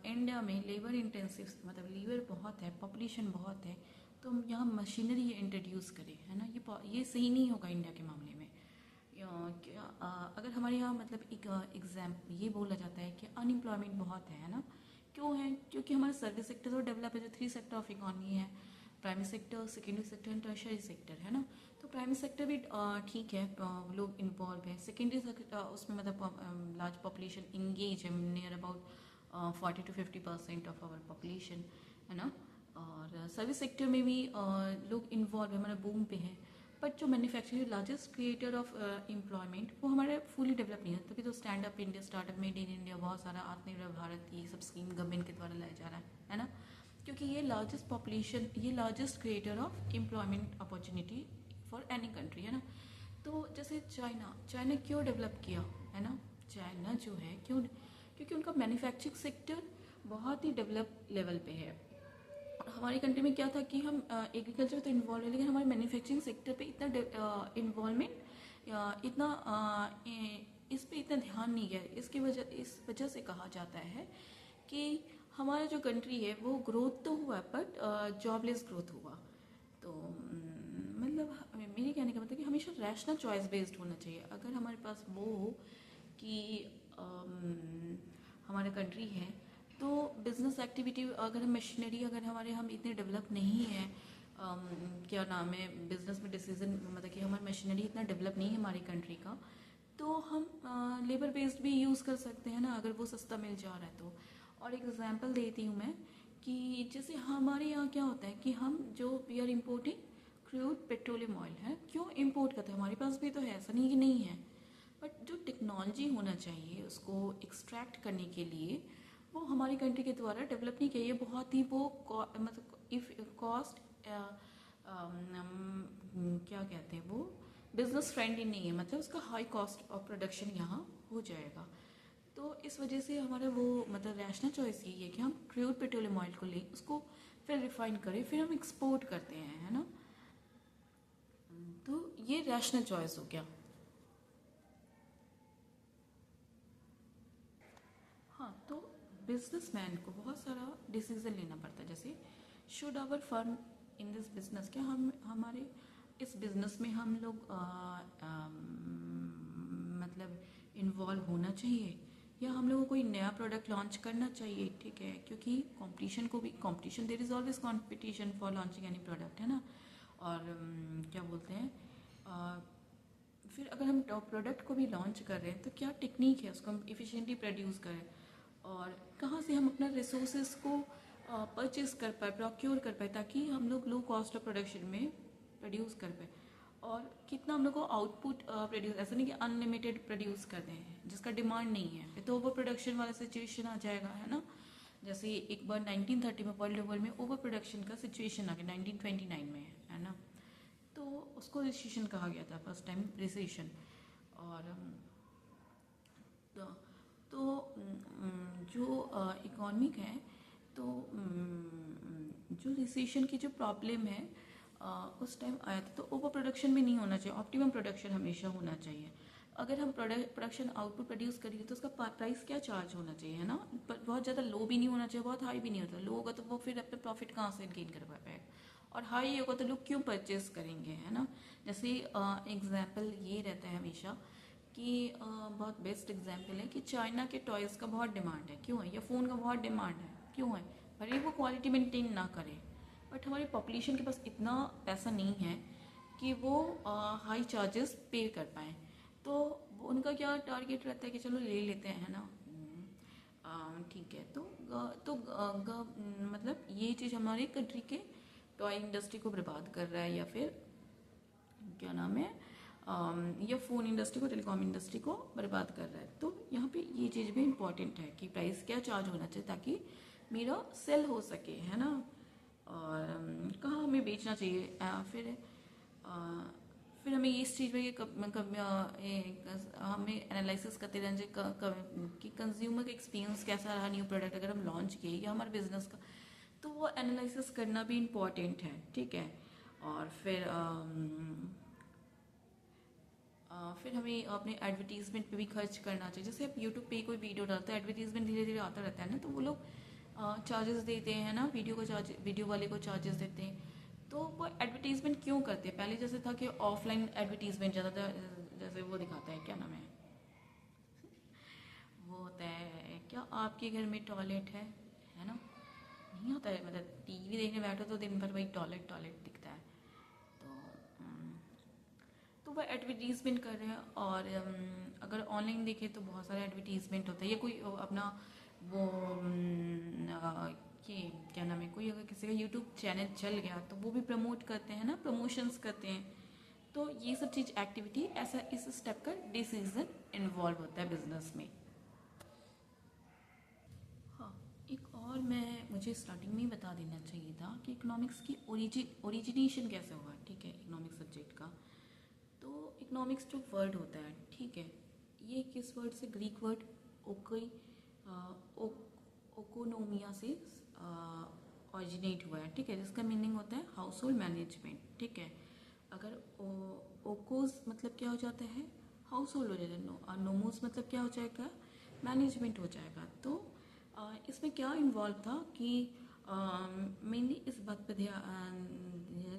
इंडिया में लेबर इंटेंसिव मतलब लेबर बहुत है, पॉपुलेशन बहुत है, तो हम यहाँ मशीनरी इंट्रोड्यूस करें, है ना। ये सही नहीं होगा इंडिया के मामले में। अगर हमारे यहाँ मतलब एक ये बोला जाता है कि अनएम्प्लॉयमेंट बहुत है ना। क्यों है? क्योंकि हमारा सर्विस सेक्टर तो डेवलप है, जो 3 सेक्टर ऑफ इकॉनमी है, primary sector, secondary sector and tertiary sector, है ना। तो प्राइमरी सेक्टर भी ठीक है, लोग इन्वॉल्व है। सेकेंडरी सेक्टर उसमें मतलब लार्ज पॉपुलेशन इंगेज है, near about 40 to 50% of our population, है ना। और सर्विस सेक्टर में भी लोग इन्वॉल्व है, हमारे बूम पे है। बट जो manufacturing largest creator of employment वो हमारे फुली डेवलप नहीं है। तभी तो stand up India, startup made in India, बहुत सारा आत्मनिर्भर भारत, ये सब स्कीम गवर्नमेंट के द्वारा लाया जा रहा है ना। क्योंकि ये लार्जेस्ट पॉपुलेशन, ये largest creator of employment opportunity for any country, है ना। तो जैसे चाइना क्यों डेवलप किया, है ना। चाइना जो है क्यों, क्योंकि उनका मैन्युफैक्चरिंग सेक्टर बहुत ही डेवलप लेवल पे है। हमारी कंट्री में क्या था कि हम एग्रीकल्चर तो इन्वॉल्व है, लेकिन हमारे मैन्युफैक्चरिंग सेक्टर पे इतना इन्वॉल्वमेंट इतना इस पे इतना ध्यान नहीं गया। इस वजह से कहा जाता है कि हमारा जो कंट्री है वो ग्रोथ तो हुआ बट जॉबलेस ग्रोथ हुआ। तो मतलब मेरे कहने का मतलब कि हमेशा रैशनल चॉइस बेस्ड होना चाहिए। अगर हमारे पास वो हो कि हमारा कंट्री है तो बिज़नेस एक्टिविटी, अगर मशीनरी अगर हम इतने डेवलप नहीं है, क्या नाम है, बिज़नेस में डिसीजन मतलब कि हमारी मशीनरी इतना डेवलप नहीं है हमारी कंट्री का, तो हम लेबर बेस्ड भी यूज़ कर सकते हैं ना, अगर वो सस्ता मिल जा रहा है तो। और एक एग्जांपल देती हूँ मैं कि जैसे हमारे यहाँ क्या होता है कि हम जो we are importing crude petroleum oil है, क्यों इम्पोर्ट करते हैं, हमारे पास भी तो है, ऐसा नहीं कि नहीं है। बट जो टेक्नोलॉजी होना चाहिए उसको एक्सट्रैक्ट करने के लिए वो हमारी कंट्री के द्वारा डेवलप नहीं किया। ये बहुत ही वो मतलब इफ कॉस्ट क्या कहते हैं वो बिजनेस फ्रेंडली नहीं है, मतलब उसका हाई कॉस्ट ऑफ प्रोडक्शन यहाँ हो जाएगा। तो इस वजह से हमारा वो मतलब रैशनल चॉइस यही है कि हम क्रूड पेट्रोलियम ऑयल को लें, उसको फिर रिफाइन करें, फिर हम एक्सपोर्ट करते हैं, है ना। तो ये रैशनल चॉइस हो गया। हाँ, तो बिजनेसमैन को बहुत सारा डिसीजन लेना पड़ता है, जैसे should our firm in this business, क्या हम हमारे इस बिजनेस में हम लोग मतलब इन्वॉल्व होना चाहिए, या हम लोगों को कोई नया प्रोडक्ट लॉन्च करना चाहिए, ठीक है। क्योंकि competition there is always competition for launching any product, है ना। और क्या बोलते हैं फिर अगर हम टॉप प्रोडक्ट को भी लॉन्च कर रहे हैं तो क्या टेक्निक है उसको हम इफ़िशिएंटली प्रोड्यूस करें, और कहाँ से हम अपना रिसोर्सेज को परचेज कर पाए, प्रोक्योर कर पाए, ताकि हम लोग लो कॉस्ट ऑफ प्रोडक्शन में प्रोड्यूस कर पाए। और कितना हम लोग को आउटपुट प्रोड्यूस, ऐसा नहीं कि अनलिमिटेड प्रोड्यूस कर दें जिसका डिमांड नहीं है, फिर तो ओवर प्रोडक्शन वाला सिचुएशन आ जाएगा, है ना। जैसे एक बार 1930 में वर्ल्ड लेवल में ओवर प्रोडक्शन का सिचुएशन आ गया 1929 में, है ना। तो उसको रिसेशन कहा गया था, फर्स्ट टाइम रिसेशन। और तो, जो इकोनॉमिक है, तो जो रिसेशन की जो प्रॉब्लम है उस टाइम आया था, तो ओवर प्रोडक्शन में नहीं होना चाहिए, ऑप्टिमम प्रोडक्शन हमेशा होना चाहिए। अगर हम प्रोडक्शन आउटपुट प्रोड्यूस करेंगे तो उसका प्राइस क्या चार्ज होना चाहिए, है ना। पर बहुत ज़्यादा लो भी नहीं होना चाहिए, बहुत हाई भी नहीं होता। लो होगा तो वो फिर अपने प्रॉफिट कहाँ से गेन कर पाएगा, और हाई होगा तो लोग क्यों परचेस करेंगे, है ना। जैसे एग्जाम्पल ये रहता है हमेशा कि बहुत बेस्ट एग्जाम्पल है कि चाइना के टॉयज़ का बहुत डिमांड है, क्यों है, या फ़ोन का बहुत डिमांड है, क्यों है, भले वो क्वालिटी मेंटेन ना करे, बट हमारी पॉपुलेशन के पास इतना पैसा नहीं है कि वो हाई चार्जेस पे कर पाएँ। तो उनका क्या टारगेट रहता है कि चलो ले लेते हैं, है ना। ठीक है। मतलब ये चीज़ हमारी कंट्री के टॉय इंडस्ट्री को बर्बाद कर रहा है, या फिर क्या नाम है, या फ़ोन इंडस्ट्री को, टेलीकॉम इंडस्ट्री को बर्बाद कर रहा है। तो यहाँ पे ये चीज़ भी इम्पॉर्टेंट है कि प्राइस क्या चार्ज होना चाहिए ताकि मेरा सेल हो सके, है ना। और कहाँ हमें बेचना चाहिए, फिर हमें इस चीज़ में हमें एनालिसिस करते रहना चाहिए कि कंज्यूमर का एक्सपीरियंस कैसा रहा न्यू प्रोडक्ट अगर हम लॉन्च किए, या हमारे बिजनेस का, तो वो एनालिसिस करना भी इम्पॉर्टेंट है, ठीक है। और फिर हमें अपने एडवर्टीजमेंट पे भी खर्च करना चाहिए। जैसे आप यूट्यूब पे कोई वीडियो डालते हैं, एडवर्टीजमेंट धीरे धीरे आता रहता है ना, तो वो लोग चार्जेस देते हैं ना, वीडियो वाले को चार्जेस देते हैं। तो वो एडवर्टीजमेंट क्यों करते हैं, पहले जैसे था कि ऑफलाइन एडवर्टीजमेंट ज़्यादा था, जैसे वो दिखाता है, क्या नाम है, वो होता है क्या, आपके घर में टॉयलेट है ना, नहीं होता है, मतलब टीवी देखने बैठो तो दिन भर वही टॉयलेट टॉयलेट दिखता है। तो तो वो एडवर्टीजमेंट कर रहे हैं। और अगर ऑनलाइन देखें तो बहुत सारे एडवर्टीजमेंट होता है, या कोई अपना वो ये क्या नाम है, कोई अगर किसी का यूट्यूब चैनल चल गया तो वो भी प्रमोट करते हैं ना, प्रमोशंस करते हैं। तो ये सब चीज़ एक्टिविटी ऐसा इस स्टेप का डिसीजन इन्वॉल्व होता है बिजनेस में। हाँ, एक और मुझे स्टार्टिंग में ही बता देना चाहिए था कि इकोनॉमिक्स की ओरिजिनेशन कैसे हुआ, ठीक है, इकोनॉमिक्स सब्जेक्ट का। तो इकोनॉमिक्स जो वर्ड होता है, ठीक है, ये किस वर्ड से, ग्रीक वर्ड ओकोई ओकोनोमिया से ऑरिजिनेट हुआ है, ठीक है, जिसका मीनिंग होता है हाउस होल्ड मैनेजमेंट, ठीक है। अगर ओकोज मतलब क्या हो जाता है, हाउस होल्ड हो जाता है, नोमोस मतलब क्या हो जाएगा, मैनेजमेंट हो जाएगा। तो इसमें क्या इन्वॉल्व था कि मेनली इस बात पर ध्यान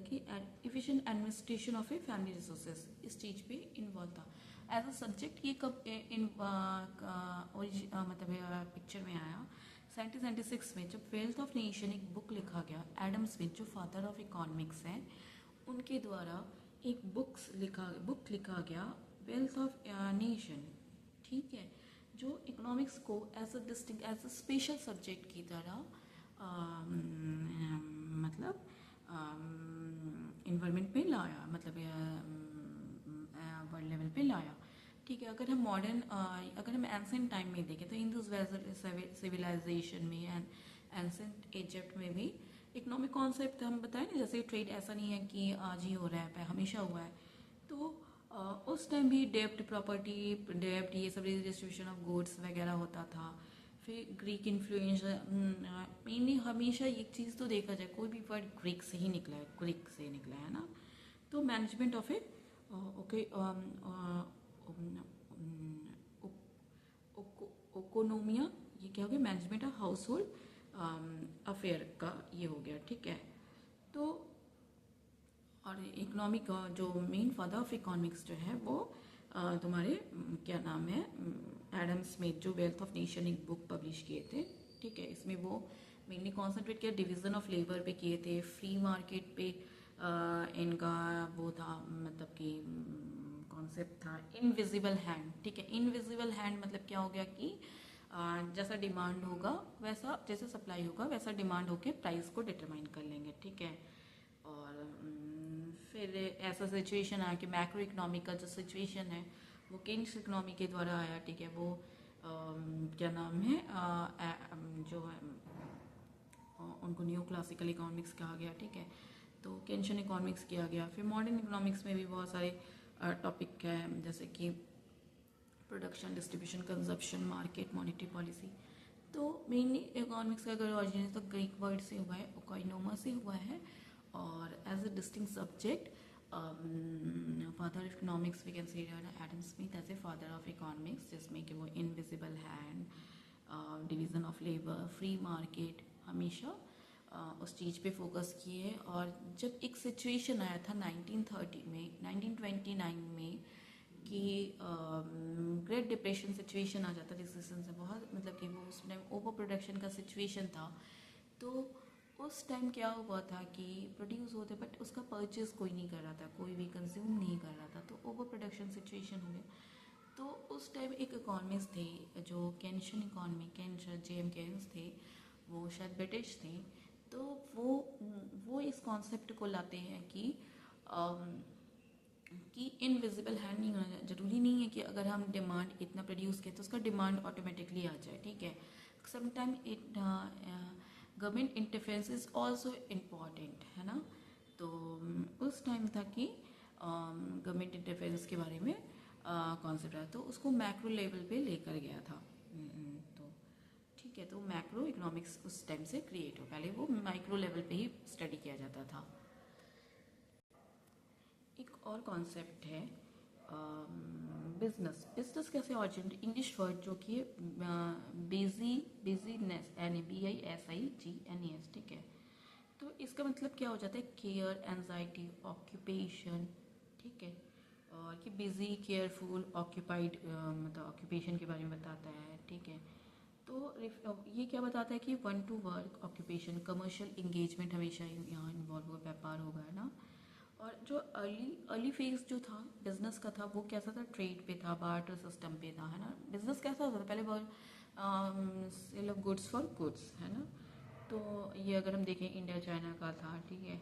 कि efficient administration of a family resources, इस चीज़ पे इन्वॉल्व था एज अ सब्जेक्ट। ये कब मतलब पिक्चर में आया, 1776 में, जब वेल्थ ऑफ नेशन एक बुक लिखा गया, एडम स्मिथ जो फादर ऑफ इकोनॉमिक्स हैं उनके द्वारा एक बुक लिखा गया, वेल्थ ऑफ नेशन, ठीक है, जो इकोनॉमिक्स को एज अ स्पेशल सब्जेक्ट की तरह मतलब इन्वायरमेंट पे लाया, मतलब वर्ल्ड लेवल पे लाया, ठीक है। अगर हम एंसेंट टाइम में देखें तो इंडस सिविलाइजेशन में एंड एंसेंट इजिप्ट में भी इकोनॉमिक कॉन्सेप्ट हम बताएं ना, जैसे ट्रेड ऐसा नहीं है कि आज ही हो रहा है, हमेशा हुआ है। तो उस टाइम भी डेप्ट, प्रॉपर्टी डेप्ट, ये सब डिस्ट्रीब्यूशन ऑफ गुड्स वगैरह होता था। फिर ग्रीक इन्फ्लुएंस, मेनली हमेशा एक चीज़ तो देखा जाए, कोई भी वर्ड ग्रीक से ही निकला है, ग्रीक से निकला है ना। तो मैनेजमेंट ऑफ ए ओके ओकोनोमिया, ये क्या हो गया, management of house hold affair का ये हो गया, ठीक है। तो और इकोनॉमिक जो मेन फादर ऑफ इकोनॉमिक्स जो है वो तुम्हारे क्या नाम है, एडम स्मिथ, जो वेल्थ ऑफ नेशन एक बुक पब्लिश किए थे, ठीक है। इसमें वो मेनली कॉन्सेंट्रेट किया डिवीजन ऑफ लेबर पे किए थे, फ्री मार्केट पे इनका वो था, मतलब कि कॉन्सेप्ट था इनविजिबल हैंड, ठीक है। इनविजिबल हैंड मतलब क्या हो गया कि जैसा डिमांड होगा वैसा, जैसा सप्लाई होगा वैसा डिमांड होके प्राइस को डिटरमाइन कर लेंगे, ठीक है। और फिर ऐसा सिचुएशन आया कि मैक्रो इकोनॉमिक का जो सिचुएशन है वो केन्स इकोनॉमी के द्वारा आया, ठीक है। वो क्या नाम है, जो है उनको न्यू क्लासिकल इकोनॉमिक्स कहा गया, ठीक है। तो केन्शियन इकोनॉमिक्स किया गया। फिर मॉडर्न इकोनॉमिक्स में भी बहुत सारे टॉपिक हैं, जैसे कि production, distribution, consumption, market, monetary policy. तो मेनली इकोनॉमिक्स का अगर ऑरिजिन है तो ग्रीक वर्ड से हुआ है, ओकाइनोमा से हुआ है। और as a distinct subject, father of economics we consider Adam Smith as a father of economics, जिसमें कि वो invisible hand, division of labour, free market, हमेशा उस चीज़ पे फोकस किए। और जब एक सिचुएशन आया था 1930 में, 1929 में, कि ग्रेट डिप्रेशन सिचुएशन आ जाता, रिसेशन से बहुत, मतलब कि वो उस टाइम ओवर प्रोडक्शन का सिचुएशन था। तो उस टाइम क्या हुआ था कि प्रोड्यूस होते बट उसका परचेज कोई नहीं कर रहा था, कोई भी कंज्यूम नहीं कर रहा था, तो ओवर प्रोडक्शन सिचुएशन हो गया। तो उस टाइम एक इकोनॉमिस्ट थे जो केन्शियन इकोनॉमी, केन्स, जेम केन्स थे, वो शायद ब्रिटिश थे। तो वो इस कॉन्सेप्ट को लाते हैं कि इनविजिबल हैंड नहीं होना, ज़रूरी नहीं है कि अगर हम डिमांड इतना प्रोड्यूस करें तो उसका डिमांड ऑटोमेटिकली आ जाए, ठीक है। Sometime it government interference is also important, है ना। तो उस टाइम था कि गवर्नमेंट इंटरफेरेंस के बारे में कॉन्सेप्ट आया, तो उसको मैक्रो लेवल पे लेकर गया था। तो ठीक है, तो मैक्रो इकोनॉमिक्स उस टाइम से क्रिएट हो, पहले वो माइक्रो लेवल पे ही स्टडी किया जाता था। एक और कॉन्सेप्ट है बिजनेस। बिजनेस कैसे ऑरिजिन, इंग्लिश वर्ड जो कि बिजीनेस, BISIGNES, ठीक है। तो इसका मतलब क्या हो जाता है, केयर, एंजाइटी, ऑक्यूपेशन, ठीक है। और कि बिजी, केयरफुल, ऑक्यूपाइड, मतलब ऑक्यूपेशन के बारे में बताता है, ठीक है। तो ये क्या बताता है कि one two work, occupation, commercial engagement हमेशा यहाँ इन्वॉल्व होगा, व्यापार होगा, है ना। और जो अर्ली फेज जो था बिजनेस का था, वो कैसा था, ट्रेड पे था, बार्टर सिस्टम पे था, है ना। बिजनेस कैसा होता था पहले, sale of goods for goods, है ना। तो ये अगर हम देखें इंडिया चाइना का था, ठीक है।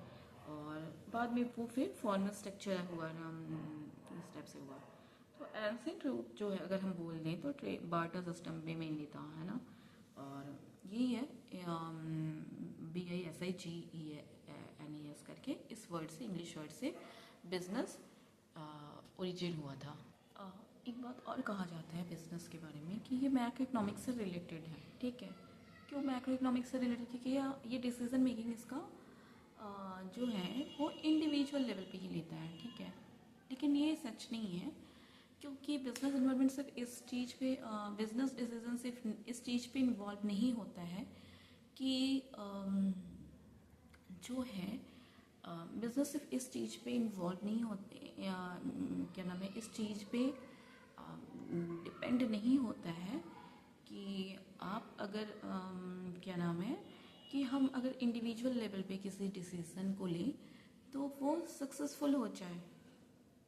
और बाद में वो फिर फॉर्मल स्ट्रक्चर हुआ ना, इस टाइप से हुआ। तो एंसेंट रूट जो है अगर हम बोल दें तो बार्टर सिस्टम में मेनली था, है ना। और यही है BISIGNES करके इस वर्ड से, इंग्लिश वर्ड से बिजनेस ओरिजिन हुआ था। एक बात और कहा जाता है बिजनेस के बारे में कि ये मैक्रो इकोनॉमिक्स से रिलेटेड है, ठीक है। क्यों मैक्रो इकोनॉमिक्स से रिलेटेड, क्योंकि ये डिसीजन मेकिंग इसका जो है वो इंडिविजुअल लेवल पे ही लेता है, ठीक है। लेकिन ये सच नहीं है, क्योंकि बिजनेस इन्वॉल्वमेंट सिर्फ इस चीज़ पे, बिजनेस डिसीजन सिर्फ इस चीज़ पे इन्वॉल्व नहीं होता है कि जो है बिजनेस सिर्फ इस चीज़ पे इन्वॉल्व नहीं होते, क्या नाम है, इस चीज़ पे डिपेंड नहीं होता है कि आप अगर क्या नाम है, कि हम अगर इंडिविजुअल लेवल पे किसी डिसीज़न को लें तो वो सक्सेसफुल हो जाए,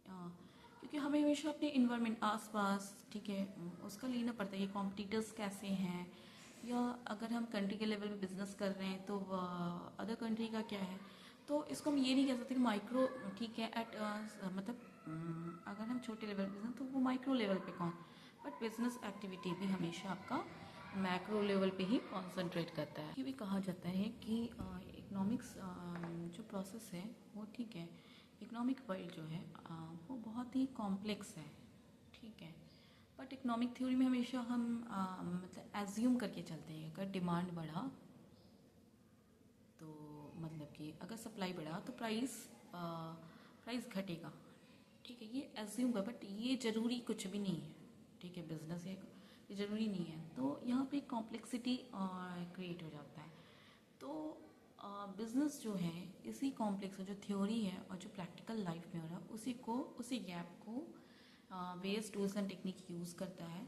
क्योंकि हमें हमेशा अपने इन्वायरमेंट आसपास, ठीक है, उसका लेना पड़ता है, ये कॉम्पिटिटर्स कैसे हैं, या अगर हम कंट्री के लेवल पे बिजनेस कर रहे हैं तो अदर कंट्री का क्या है। तो इसको हम ये नहीं कह सकते कि माइक्रो, ठीक है, एट मतलब अगर हम छोटे लेवल पे बिजनेस तो वो माइक्रो लेवल पे कौन, बट बिजनेस एक्टिविटी भी हमेशा आपका मैक्रो लेवल पे ही कॉन्सेंट्रेट करता है। ये भी कहा जाता है कि इकोनॉमिक्स जो प्रोसेस है वो, ठीक है, इकोनॉमिक वर्ल्ड जो है वो बहुत ही कॉम्प्लेक्स है, ठीक है। बट इकोनॉमिक थ्योरी में हमेशा हम मतलब एज्यूम करके चलते हैं, अगर डिमांड बढ़ा तो मतलब कि अगर सप्लाई बढ़ा तो प्राइस घटेगा, ठीक है। ये एज्यूम कर, बट ये ज़रूरी कुछ भी नहीं है, ठीक है। बिजनेस ये ज़रूरी नहीं है, तो यहाँ पे कॉम्प्लेक्सिटी क्रिएट हो जाता है। तो बिजनेस जो है इसी कॉम्प्लेक्स जो थ्योरी है और जो प्रैक्टिकल लाइफ में हो रहा है उसी गैप को various tools and technique use करता है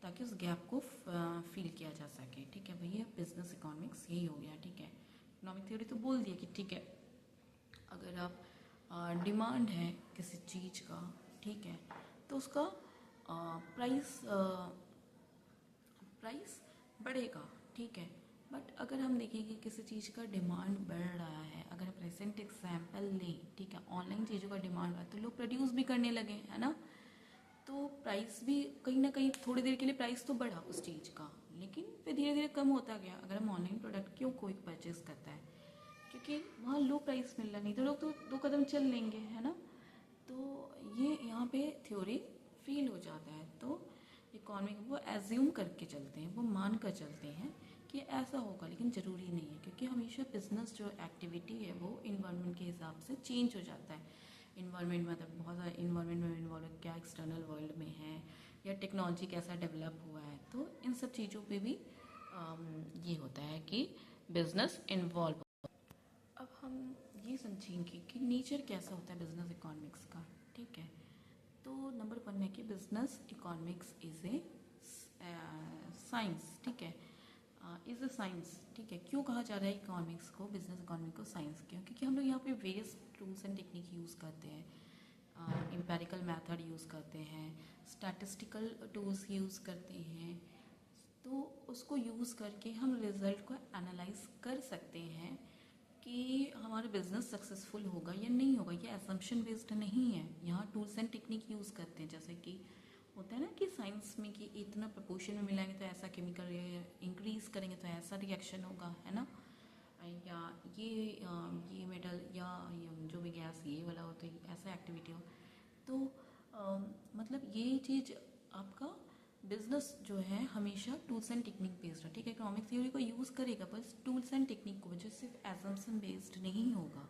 ताकि उस गैप को फील किया जा सके, ठीक है। भैया बिजनेस इकोनॉमिक्स यही हो गया, ठीक है। इकोनॉमिक थ्योरी तो बोल दिया कि ठीक है, अगर आप डिमांड है किसी चीज़ का, ठीक है, तो उसका प्राइस बढ़ेगा, ठीक है। बट अगर हम देखें कि किसी चीज़ का डिमांड बढ़ रहा है, अगर प्रेजेंट एग्जाम्पल लें, ठीक है, ऑनलाइन चीज़ों का डिमांड बढ़ा तो लोग प्रोड्यूस भी करने लगे, है ना। तो प्राइस भी कहीं ना कहीं थोड़ी देर के लिए प्राइस तो बढ़ा उस चीज़ का, लेकिन फिर धीरे धीरे कम होता गया। अगर हम ऑनलाइन प्रोडक्ट क्यों कोई परचेज करता है, क्योंकि वहाँ लो प्राइस मिल रहा, नहीं तो लोग तो 2 कदम चल लेंगे, है ना। तो ये यहाँ पे थ्योरी फेल हो जाता है। तो इकोनॉमिक वो एज्यूम करके चलते हैं, वो मान कर चलते हैं कि ऐसा होगा, लेकिन ज़रूरी नहीं है, क्योंकि हमेशा बिजनेस जो एक्टिविटी है वो इन्वायरमेंट के हिसाब से चेंज हो जाता है। इन्वायरमेंट मतलब बहुत सारा इन्वायरमेंट में इन्वॉल्व क्या एक्सटर्नल वर्ल्ड में है, या टेक्नोलॉजी कैसा डेवलप हुआ है, तो इन सब चीज़ों पे भी ये होता है कि बिजनेस इन्वॉल्व। अब हम ये समझेंगे कि नेचर कैसा होता है बिजनेस इकोनॉमिक्स का, ठीक है। तो नंबर 1 है कि business economics is a science, ठीक है, इज़ अ साइंस, ठीक है। क्यों कहा जा रहा है इकोनॉमिक्स को, बिजनेस इकोनॉमिक्स को साइंस क्यों, क्योंकि हम लोग यहाँ पे various tools and technique use करते हैं, एम्पेरिकल मेथड यूज़ करते हैं, स्टैटिस्टिकल टूल्स यूज़ करते हैं। तो उसको यूज़ करके हम रिज़ल्ट को एनालाइज कर सकते हैं कि हमारा बिजनेस सक्सेसफुल होगा या नहीं होगा। ये असम्पशन बेस्ड नहीं है, यहाँ टूल्स एंड टेक्निक यूज़ करते हैं। जैसे कि होता है ना कि साइंस में कि इतना प्रपोर्शन में मिलाएंगे तो ऐसा केमिकल इंक्रीज करेंगे तो ऐसा रिएक्शन होगा, है ना। या ये मेटल या ये जो भी गैस ये वाला हो तो ऐसा एक्टिविटी हो। तो मतलब ये चीज़ आपका बिजनेस जो है हमेशा टूल्स एंड टेक्निक बेस्ड है, ठीक है। इकोनॉमिक थ्योरी को यूज़ करेगा बस टूल्स एंड टेक्निक को, जो सिर्फ एजम्पशन बेस्ड नहीं होगा।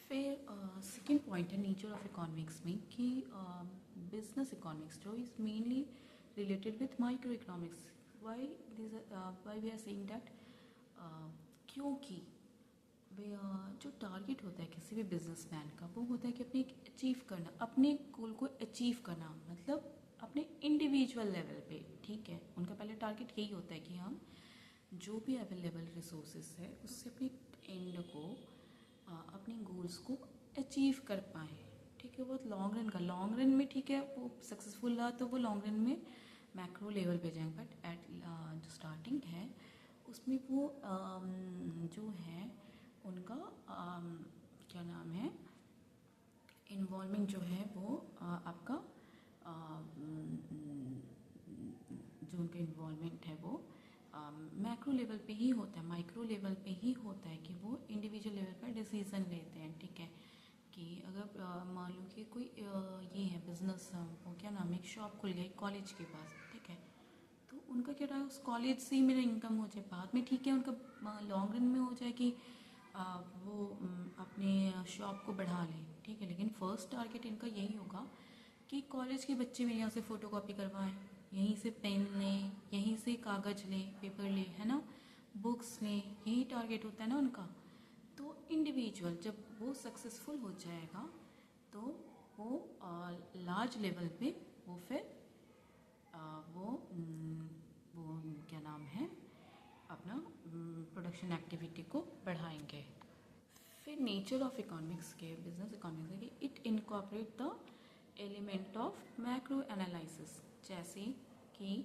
फिर सेकेंड पॉइंट है नेचर ऑफ इकोनॉमिक्स में कि बिजनेस इकोनॉमिक्स जो is mainly related with micro economics. Why we are saying that, क्योंकि जो टारगेट होता है किसी भी बिजनेसमैन का वो होता है कि अपने अचीव करना, अपने गोल को अचीव करना, मतलब अपने इंडिविजुअल लेवल पे, ठीक है। उनका पहले टारगेट यही होता है कि हम जो भी अवेलेबल रिसोर्सेज है उससे अपने एंड को अपने गोल्स को अचीव कर पाए, ठीक है। बहुत लॉन्ग रन का, लॉन्ग रन में ठीक है वो सक्सेसफुल रहा तो वो लॉन्ग रन में मैक्रो लेवल पे जाएंगे। बट एट जो स्टार्टिंग है उसमें वो जो है उनका क्या नाम है, इन्वॉल्वमेंट जो है वो आपका जो उनका इन्वॉल्वमेंट है वो मैक्रो लेवल पे ही होता है, माइक्रो लेवल पे ही होता है कि वो इंडिविजुअल लेवल पर डिसीजन लेते हैं, ठीक है। कि अगर मान लो कि कोई ये है बिजनेस, वो क्या नाम है, एक शॉप खुल गई कॉलेज के पास, ठीक है। तो उनका क्या रहा है, उस कॉलेज से ही मेरा इनकम हो जाए, बाद में ठीक है उनका लॉन्ग रन में हो जाए कि वो अपने शॉप को बढ़ा लें, ठीक है। लेकिन फर्स्ट टारगेट इनका यही होगा कि कॉलेज के बच्चे मेरे यहाँ से फ़ोटो कॉपी करवाएं, यहीं से पेन लें, यहीं से कागज़ लें, पेपर लें, है ना, बुक्स लें, यही टारगेट होता है ना उनका। तो इंडिविजुअल जब वो सक्सेसफुल हो जाएगा तो वो लार्ज लेवल पे वो फिर वो क्या नाम है अपना प्रोडक्शन एक्टिविटी को बढ़ाएंगे। फिर नेचर ऑफ इकोनॉमिक्स के, बिजनेस इकोनॉमिक्स के, it incorporate the element of macro analysis. जैसे कि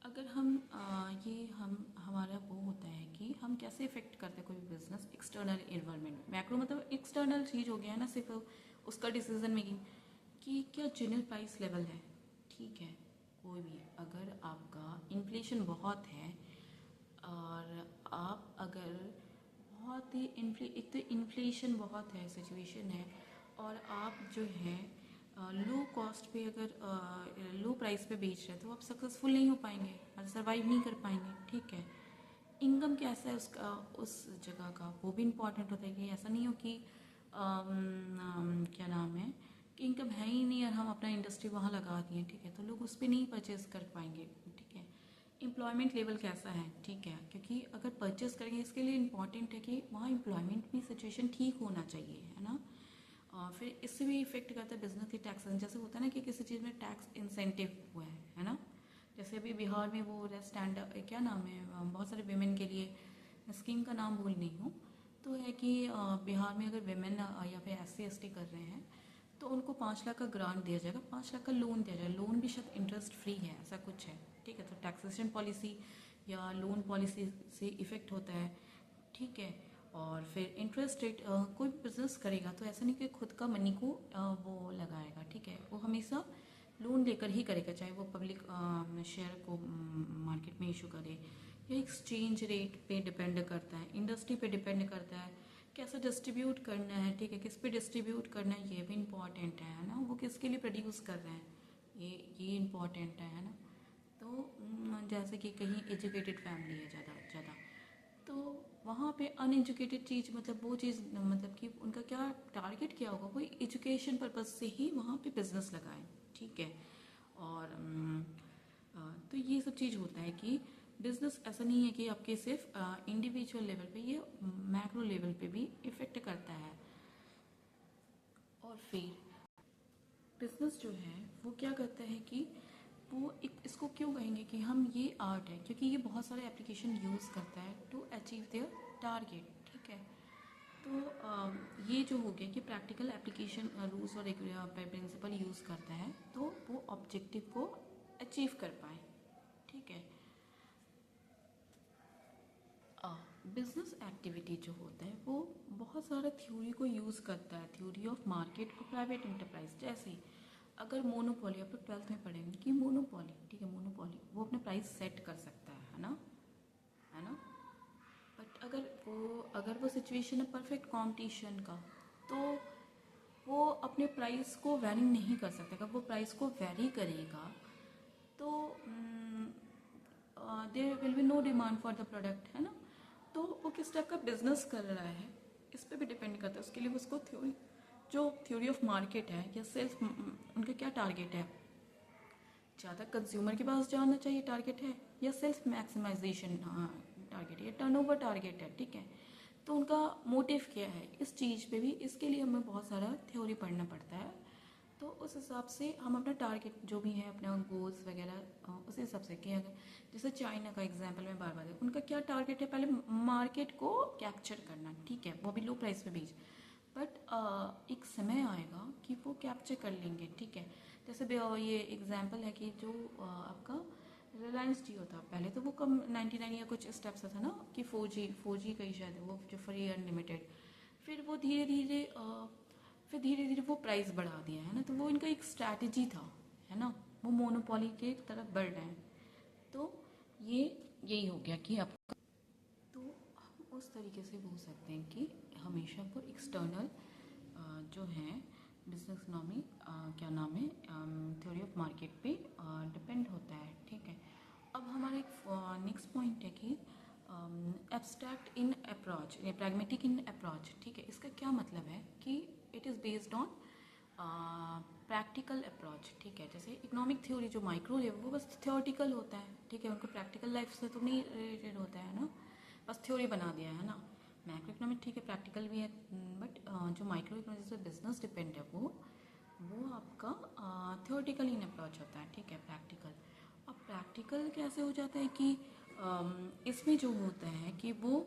अगर हम हमारा वो होता है कि हम कैसे इफेक्ट करते हैं कोई बिजनेस एक्सटर्नल इन्वायरमेंट। मैक्रो मतलब एक्सटर्नल चीज़ हो गया है ना, सिर्फ उसका डिसीजन मेकिंग कि क्या जनरल प्राइस लेवल है, ठीक है। कोई भी अगर आपका इन्फ्लेशन बहुत है और आप अगर बहुत ही एक तो इन्फ्लेशन बहुत है सिचुएशन है, और आप जो है लो कॉस्ट पे अगर लो प्राइस पे बेच रहे हैं तो आप सक्सेसफुल नहीं हो पाएंगे, सर्वाइव नहीं कर पाएंगे, ठीक है। इनकम कैसा है उसका, उस जगह का, वो भी इम्पॉर्टेंट होता है कि ऐसा नहीं हो कि क्या नाम है कि इनकम है ही नहीं और हम अपना इंडस्ट्री वहाँ लगा दिए, ठीक है, तो लोग उस पर नहीं परचेज कर पाएंगे, ठीक है। एम्प्लॉयमेंट लेवल कैसा है, ठीक है, क्योंकि अगर परचेस करेंगे इसके लिए इम्पॉर्टेंट है कि वहाँ एम्प्लॉयमेंट भी सिचुएशन ठीक होना चाहिए, है ना। फिर इससे भी इफेक्ट करता है बिजनेस की टैक्सेशन। जैसे होता है ना कि किसी चीज़ में टैक्स इंसेंटिव हुआ है ना। जैसे अभी बिहार में वो स्टैंड क्या नाम है, बहुत सारे वेमेन के लिए स्कीम का नाम भूल नहीं हूँ, तो है कि बिहार में अगर वेमेन या फिर SC ST कर रहे हैं तो उनको 5 लाख का ग्रांट दिया जाएगा, 5 लाख का लोन दिया जाएगा। लोन भी शायद इंटरेस्ट फ्री है, ऐसा कुछ है, ठीक है। तो टैक्सेशन पॉलिसी या लोन पॉलिसी से इफ़ेक्ट होता है, ठीक है। और फिर इंटरेस्ट रेट, कोई भी बिजनेस करेगा तो ऐसा नहीं कि खुद का मनी को वो लगाएगा, ठीक है। वो हमेशा लोन लेकर ही करेगा, चाहे वो पब्लिक शेयर को मार्केट में इशू करे या एक्सचेंज रेट पे डिपेंड करता है, इंडस्ट्री पे डिपेंड करता है, कैसे डिस्ट्रीब्यूट करना है, ठीक है, किस पे डिस्ट्रीब्यूट करना है, ये भी इम्पॉर्टेंट है ना। वो किसके लिए प्रोड्यूस कर रहे हैं, ये इम्पॉर्टेंट है ना। तो जैसे कि कहीं एजुकेटेड फैमिली है ज़्यादा, तो वहाँ पे अनएजुकेटेड चीज़, मतलब वो चीज़, मतलब कि उनका क्या टारगेट क्या होगा, वो एजुकेशन पर्पज़ से ही वहाँ पे बिजनेस लगाएं, ठीक है। और तो ये सब चीज़ होता है कि बिजनेस ऐसा नहीं है कि आपके सिर्फ इंडिविजुअल लेवल पे, ये मैक्रो लेवल पे भी इफ़ेक्ट करता है। और फिर बिजनेस जो है वो क्या करता है कि वो इसको क्यों कहेंगे कि हम ये आर्ट है, क्योंकि ये बहुत सारे एप्लीकेशन यूज़ करता है टू अचीव देयर टारगेट, ठीक है। तो ये जो हो गया कि प्रैक्टिकल एप्लीकेशन रूल्स और प्रिंसिपल यूज़ करता है तो वो ऑब्जेक्टिव को अचीव कर पाए, ठीक है। बिजनेस एक्टिविटी जो होता है वो बहुत सारा थ्योरी को यूज़ करता है, थ्योरी ऑफ मार्केट और प्राइवेट एंटरप्राइज। जैसे अगर मोनोपोली, आप लोग 12th में पढ़ेंगे कि मोनोपोली, ठीक है, मोनोपोली वो अपने प्राइस सेट कर सकता है ना, है ना। बट अगर वो सिचुएशन है परफेक्ट कंपटीशन का, तो वो अपने प्राइस को वैरी नहीं कर सकता। अगर वो प्राइस को वैरी करेगा तो there will be no demand for the product, है ना। तो वो किस टाइप का बिजनेस कर रहा है इस पर भी डिपेंड करता है। उसके लिए उसको थ्योरी ऑफ मार्केट है या सेल्फ, उनका क्या टारगेट है, ज़्यादा कंज्यूमर के पास जाना चाहिए टारगेट है, या सेल्फ मैक्सिमाइजेशन टारगेट है, या टर्नओवर टारगेट है, ठीक है। तो उनका मोटिव क्या है इस चीज़ पे भी, इसके लिए हमें बहुत सारा थ्योरी पढ़ना पड़ता है। तो उस हिसाब से हम अपना टारगेट जो भी है, अपने गोल्स वगैरह, उस हिसाब से कि अगर जैसे चाइना का एग्जांपल मैं बार बार, उनका क्या टारगेट है, पहले मार्केट को कैप्चर करना, ठीक है, वो भी लो प्राइस पे बेच। बट एक समय आएगा कि वो कैप्चर कर लेंगे, ठीक है। जैसे ये एग्जांपल है कि जो आपका रिलायंस जियो था, पहले तो वो कम 99 या कुछ स्टेप्स था ना, कि 4G का ही शायद वो जो फ्री अनलिमिटेड, फिर वो धीरे धीरे वो प्राइस बढ़ा दिया, है ना। तो वो इनका एक स्ट्रैटेजी था, है ना, वो मोनोपोली के तरफ बढ़ रहे हैं। तो ये यही हो गया कि आपका, तो हम उस तरीके से बोल सकते हैं कि हमेशा वो एक्सटर्नल जो है बिजनेस इकोनॉमी, क्या नाम है, थ्योरी ऑफ मार्केट पे डिपेंड होता है, ठीक है। अब हमारा एक नेक्स्ट पॉइंट है कि abstract in approach, pragmatic in approach, ठीक है। इसका क्या मतलब है कि it is based on practical approach, ठीक है। जैसे इकोनॉमिक थ्योरी जो माइक्रो है वो बस थ्योरेटिकल होता है, ठीक है, उनको प्रैक्टिकल लाइफ से तो नहीं रिलेटेड होता है ना, बस थ्योरी बना दिया है ना। मैक्रो इकोनॉमिक ठीक है प्रैक्टिकल भी है, बट जो माइक्रो इकोनॉमिक से बिजनेस डिपेंड है वो आपका थ्योरेटिकल इन अप्रोच होता है, ठीक है, प्रैक्टिकल। अब प्रैक्टिकल कैसे हो जाता है कि इसमें जो होता है कि वो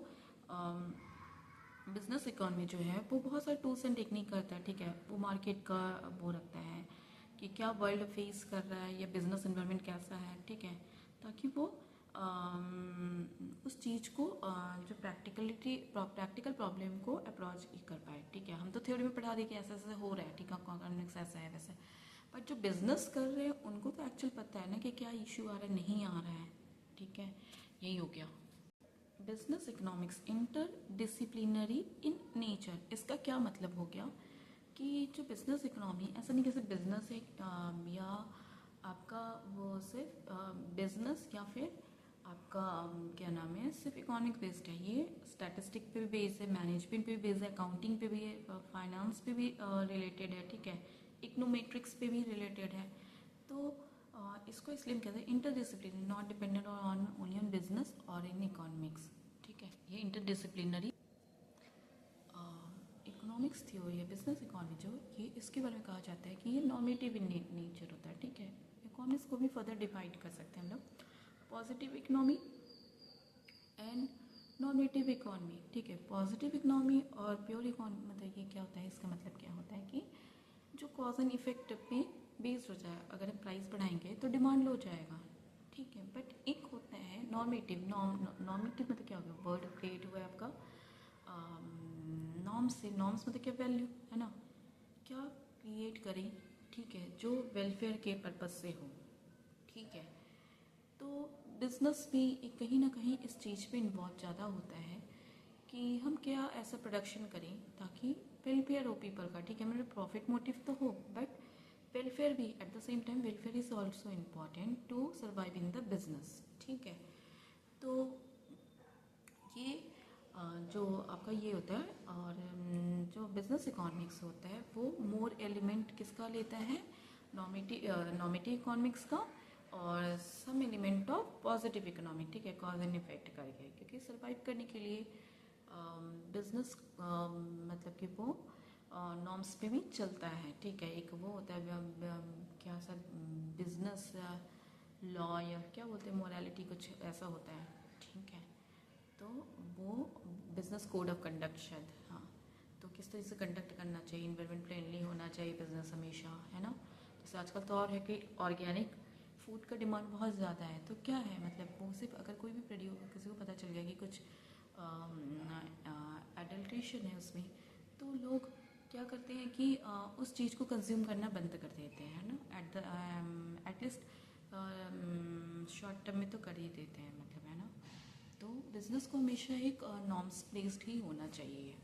बिजनेस इकोनॉमी जो है वो बहुत सारे टूल्स एंड टेक्निक करता है, ठीक है। वो मार्केट का वो रखता है कि क्या वर्ल्ड फेस कर रहा है या बिजनेस इन्वायरमेंट कैसा है, ठीक है, ताकि वो उस चीज़ को जो प्रैक्टिकल प्रॉब्लम को अप्रोच कर पाए, ठीक है। हम तो थ्योरी में पढ़ा दें कि ऐसा ऐसा हो रहा है, ठीक है, इकोनॉमिक्स ऐसा है वैसा, बट जो बिजनेस कर रहे हैं उनको तो एक्चुअल पता है ना कि क्या इशू आ रहा है, नहीं आ रहा है, ठीक है। यही हो गया business economics inter disciplinary in nature. इसका क्या मतलब हो गया कि जो बिजनेस इकोनॉमी, ऐसा नहीं कि सिर्फ बिजनेस है या आपका वो सिर्फ बिजनेस या फिर आपका क्या नाम है सिर्फ इकोनॉमिक बेस्ड है, ये स्टैटिस्टिक पे भी बेस्ड है, मैनेजमेंट पे भी बेस्ड है, अकाउंटिंग पे भी है, फाइनेंस पे भी रिलेटेड है, ठीक है, इकोनोमेट्रिक्स पे भी रिलेटेड है। तो इसको इसलिए कहते हैं interdisciplinary, not dependent on only on business और इन इकोनॉमिक्स, ठीक है। ये इंटरडिसिप्लिनरी इकोनॉमिक्स थ्योरी है, बिजनेस इकोनॉमी जो ये इसके बारे में कहा जाता है कि ये नॉर्मेटिव इन नेचर होता है, ठीक है। इकोनॉमिक्स को भी फर्दर डिवाइड कर सकते हैं हम लोग, positive economy and normative economy, ठीक है। पॉजिटिव इकोनॉमी और प्योर इकोनॉमी, मतलब ये क्या होता है, इसका मतलब क्या होता है कि जो कॉज एंड इफेक्ट पे बेस्ड हो जाए। अगर हम प्राइस बढ़ाएंगे तो डिमांड लो हो जाएगा, ठीक है। बट एक होता है नॉर्मेटिव। नॉर्मेटिव मतलब क्या हो गया, वर्ड क्रिएट हुआ है आपका नॉर्म्स से। नॉर्म्स मतलब क्या, वैल्यू है ना, क्या क्रिएट करें, ठीक है, जो वेलफेयर के पर्पज से हो, ठीक है। तो बिजनेस भी कहीं ना कहीं इस चीज़ पे इन्वॉल्व ज़्यादा होता है कि हम क्या ऐसा प्रोडक्शन करें ताकि वेलफेयर हो पीपल का, ठीक है। मेरा प्रॉफिट मोटिव तो हो, बट वेलफेयर भी at the same time, welfare is also important to survive in the business, ठीक है। तो ये जो आपका ये होता है, और जो बिजनेस इकोनॉमिक्स होता है वो मोर एलिमेंट किसका लेता है, नॉर्मेटिव इकोनॉमिक्स का, और some element of positive economic, ठीक है, कॉज एंड इफेक्ट करके। क्योंकि सर्वाइव करने के लिए बिजनेस मतलब कि वो नॉर्म्स पे भी चलता है, ठीक है। एक वो होता है क्या सर, बिजनेस लॉ या क्या बोलते हैं, मोरालिटी कुछ ऐसा होता है, ठीक है। तो वो बिजनेस कोड ऑफ कंडक्ट शायद, हाँ। तो किस तरह से कंडक्ट करना चाहिए, इन्वायरमेंट फ्रेंडली होना चाहिए बिजनेस हमेशा, है ना। जैसे आजकल तो और है कि ऑर्गेनिक फूड का डिमांड बहुत ज़्यादा है, तो क्या है मतलब वो सिर्फ अगर कोई भी किसी को पता चल गया कि कुछ एडल्ट्रेशन है उसमें, तो लोग क्या करते हैं कि उस चीज़ को कंज्यूम करना बंद कर देते हैं, है ना। एटलीस्ट शॉर्ट टर्म में तो कर ही देते हैं, मतलब, है ना। तो बिज़नेस को हमेशा एक नॉर्म्स बेस्ड ही होना चाहिए।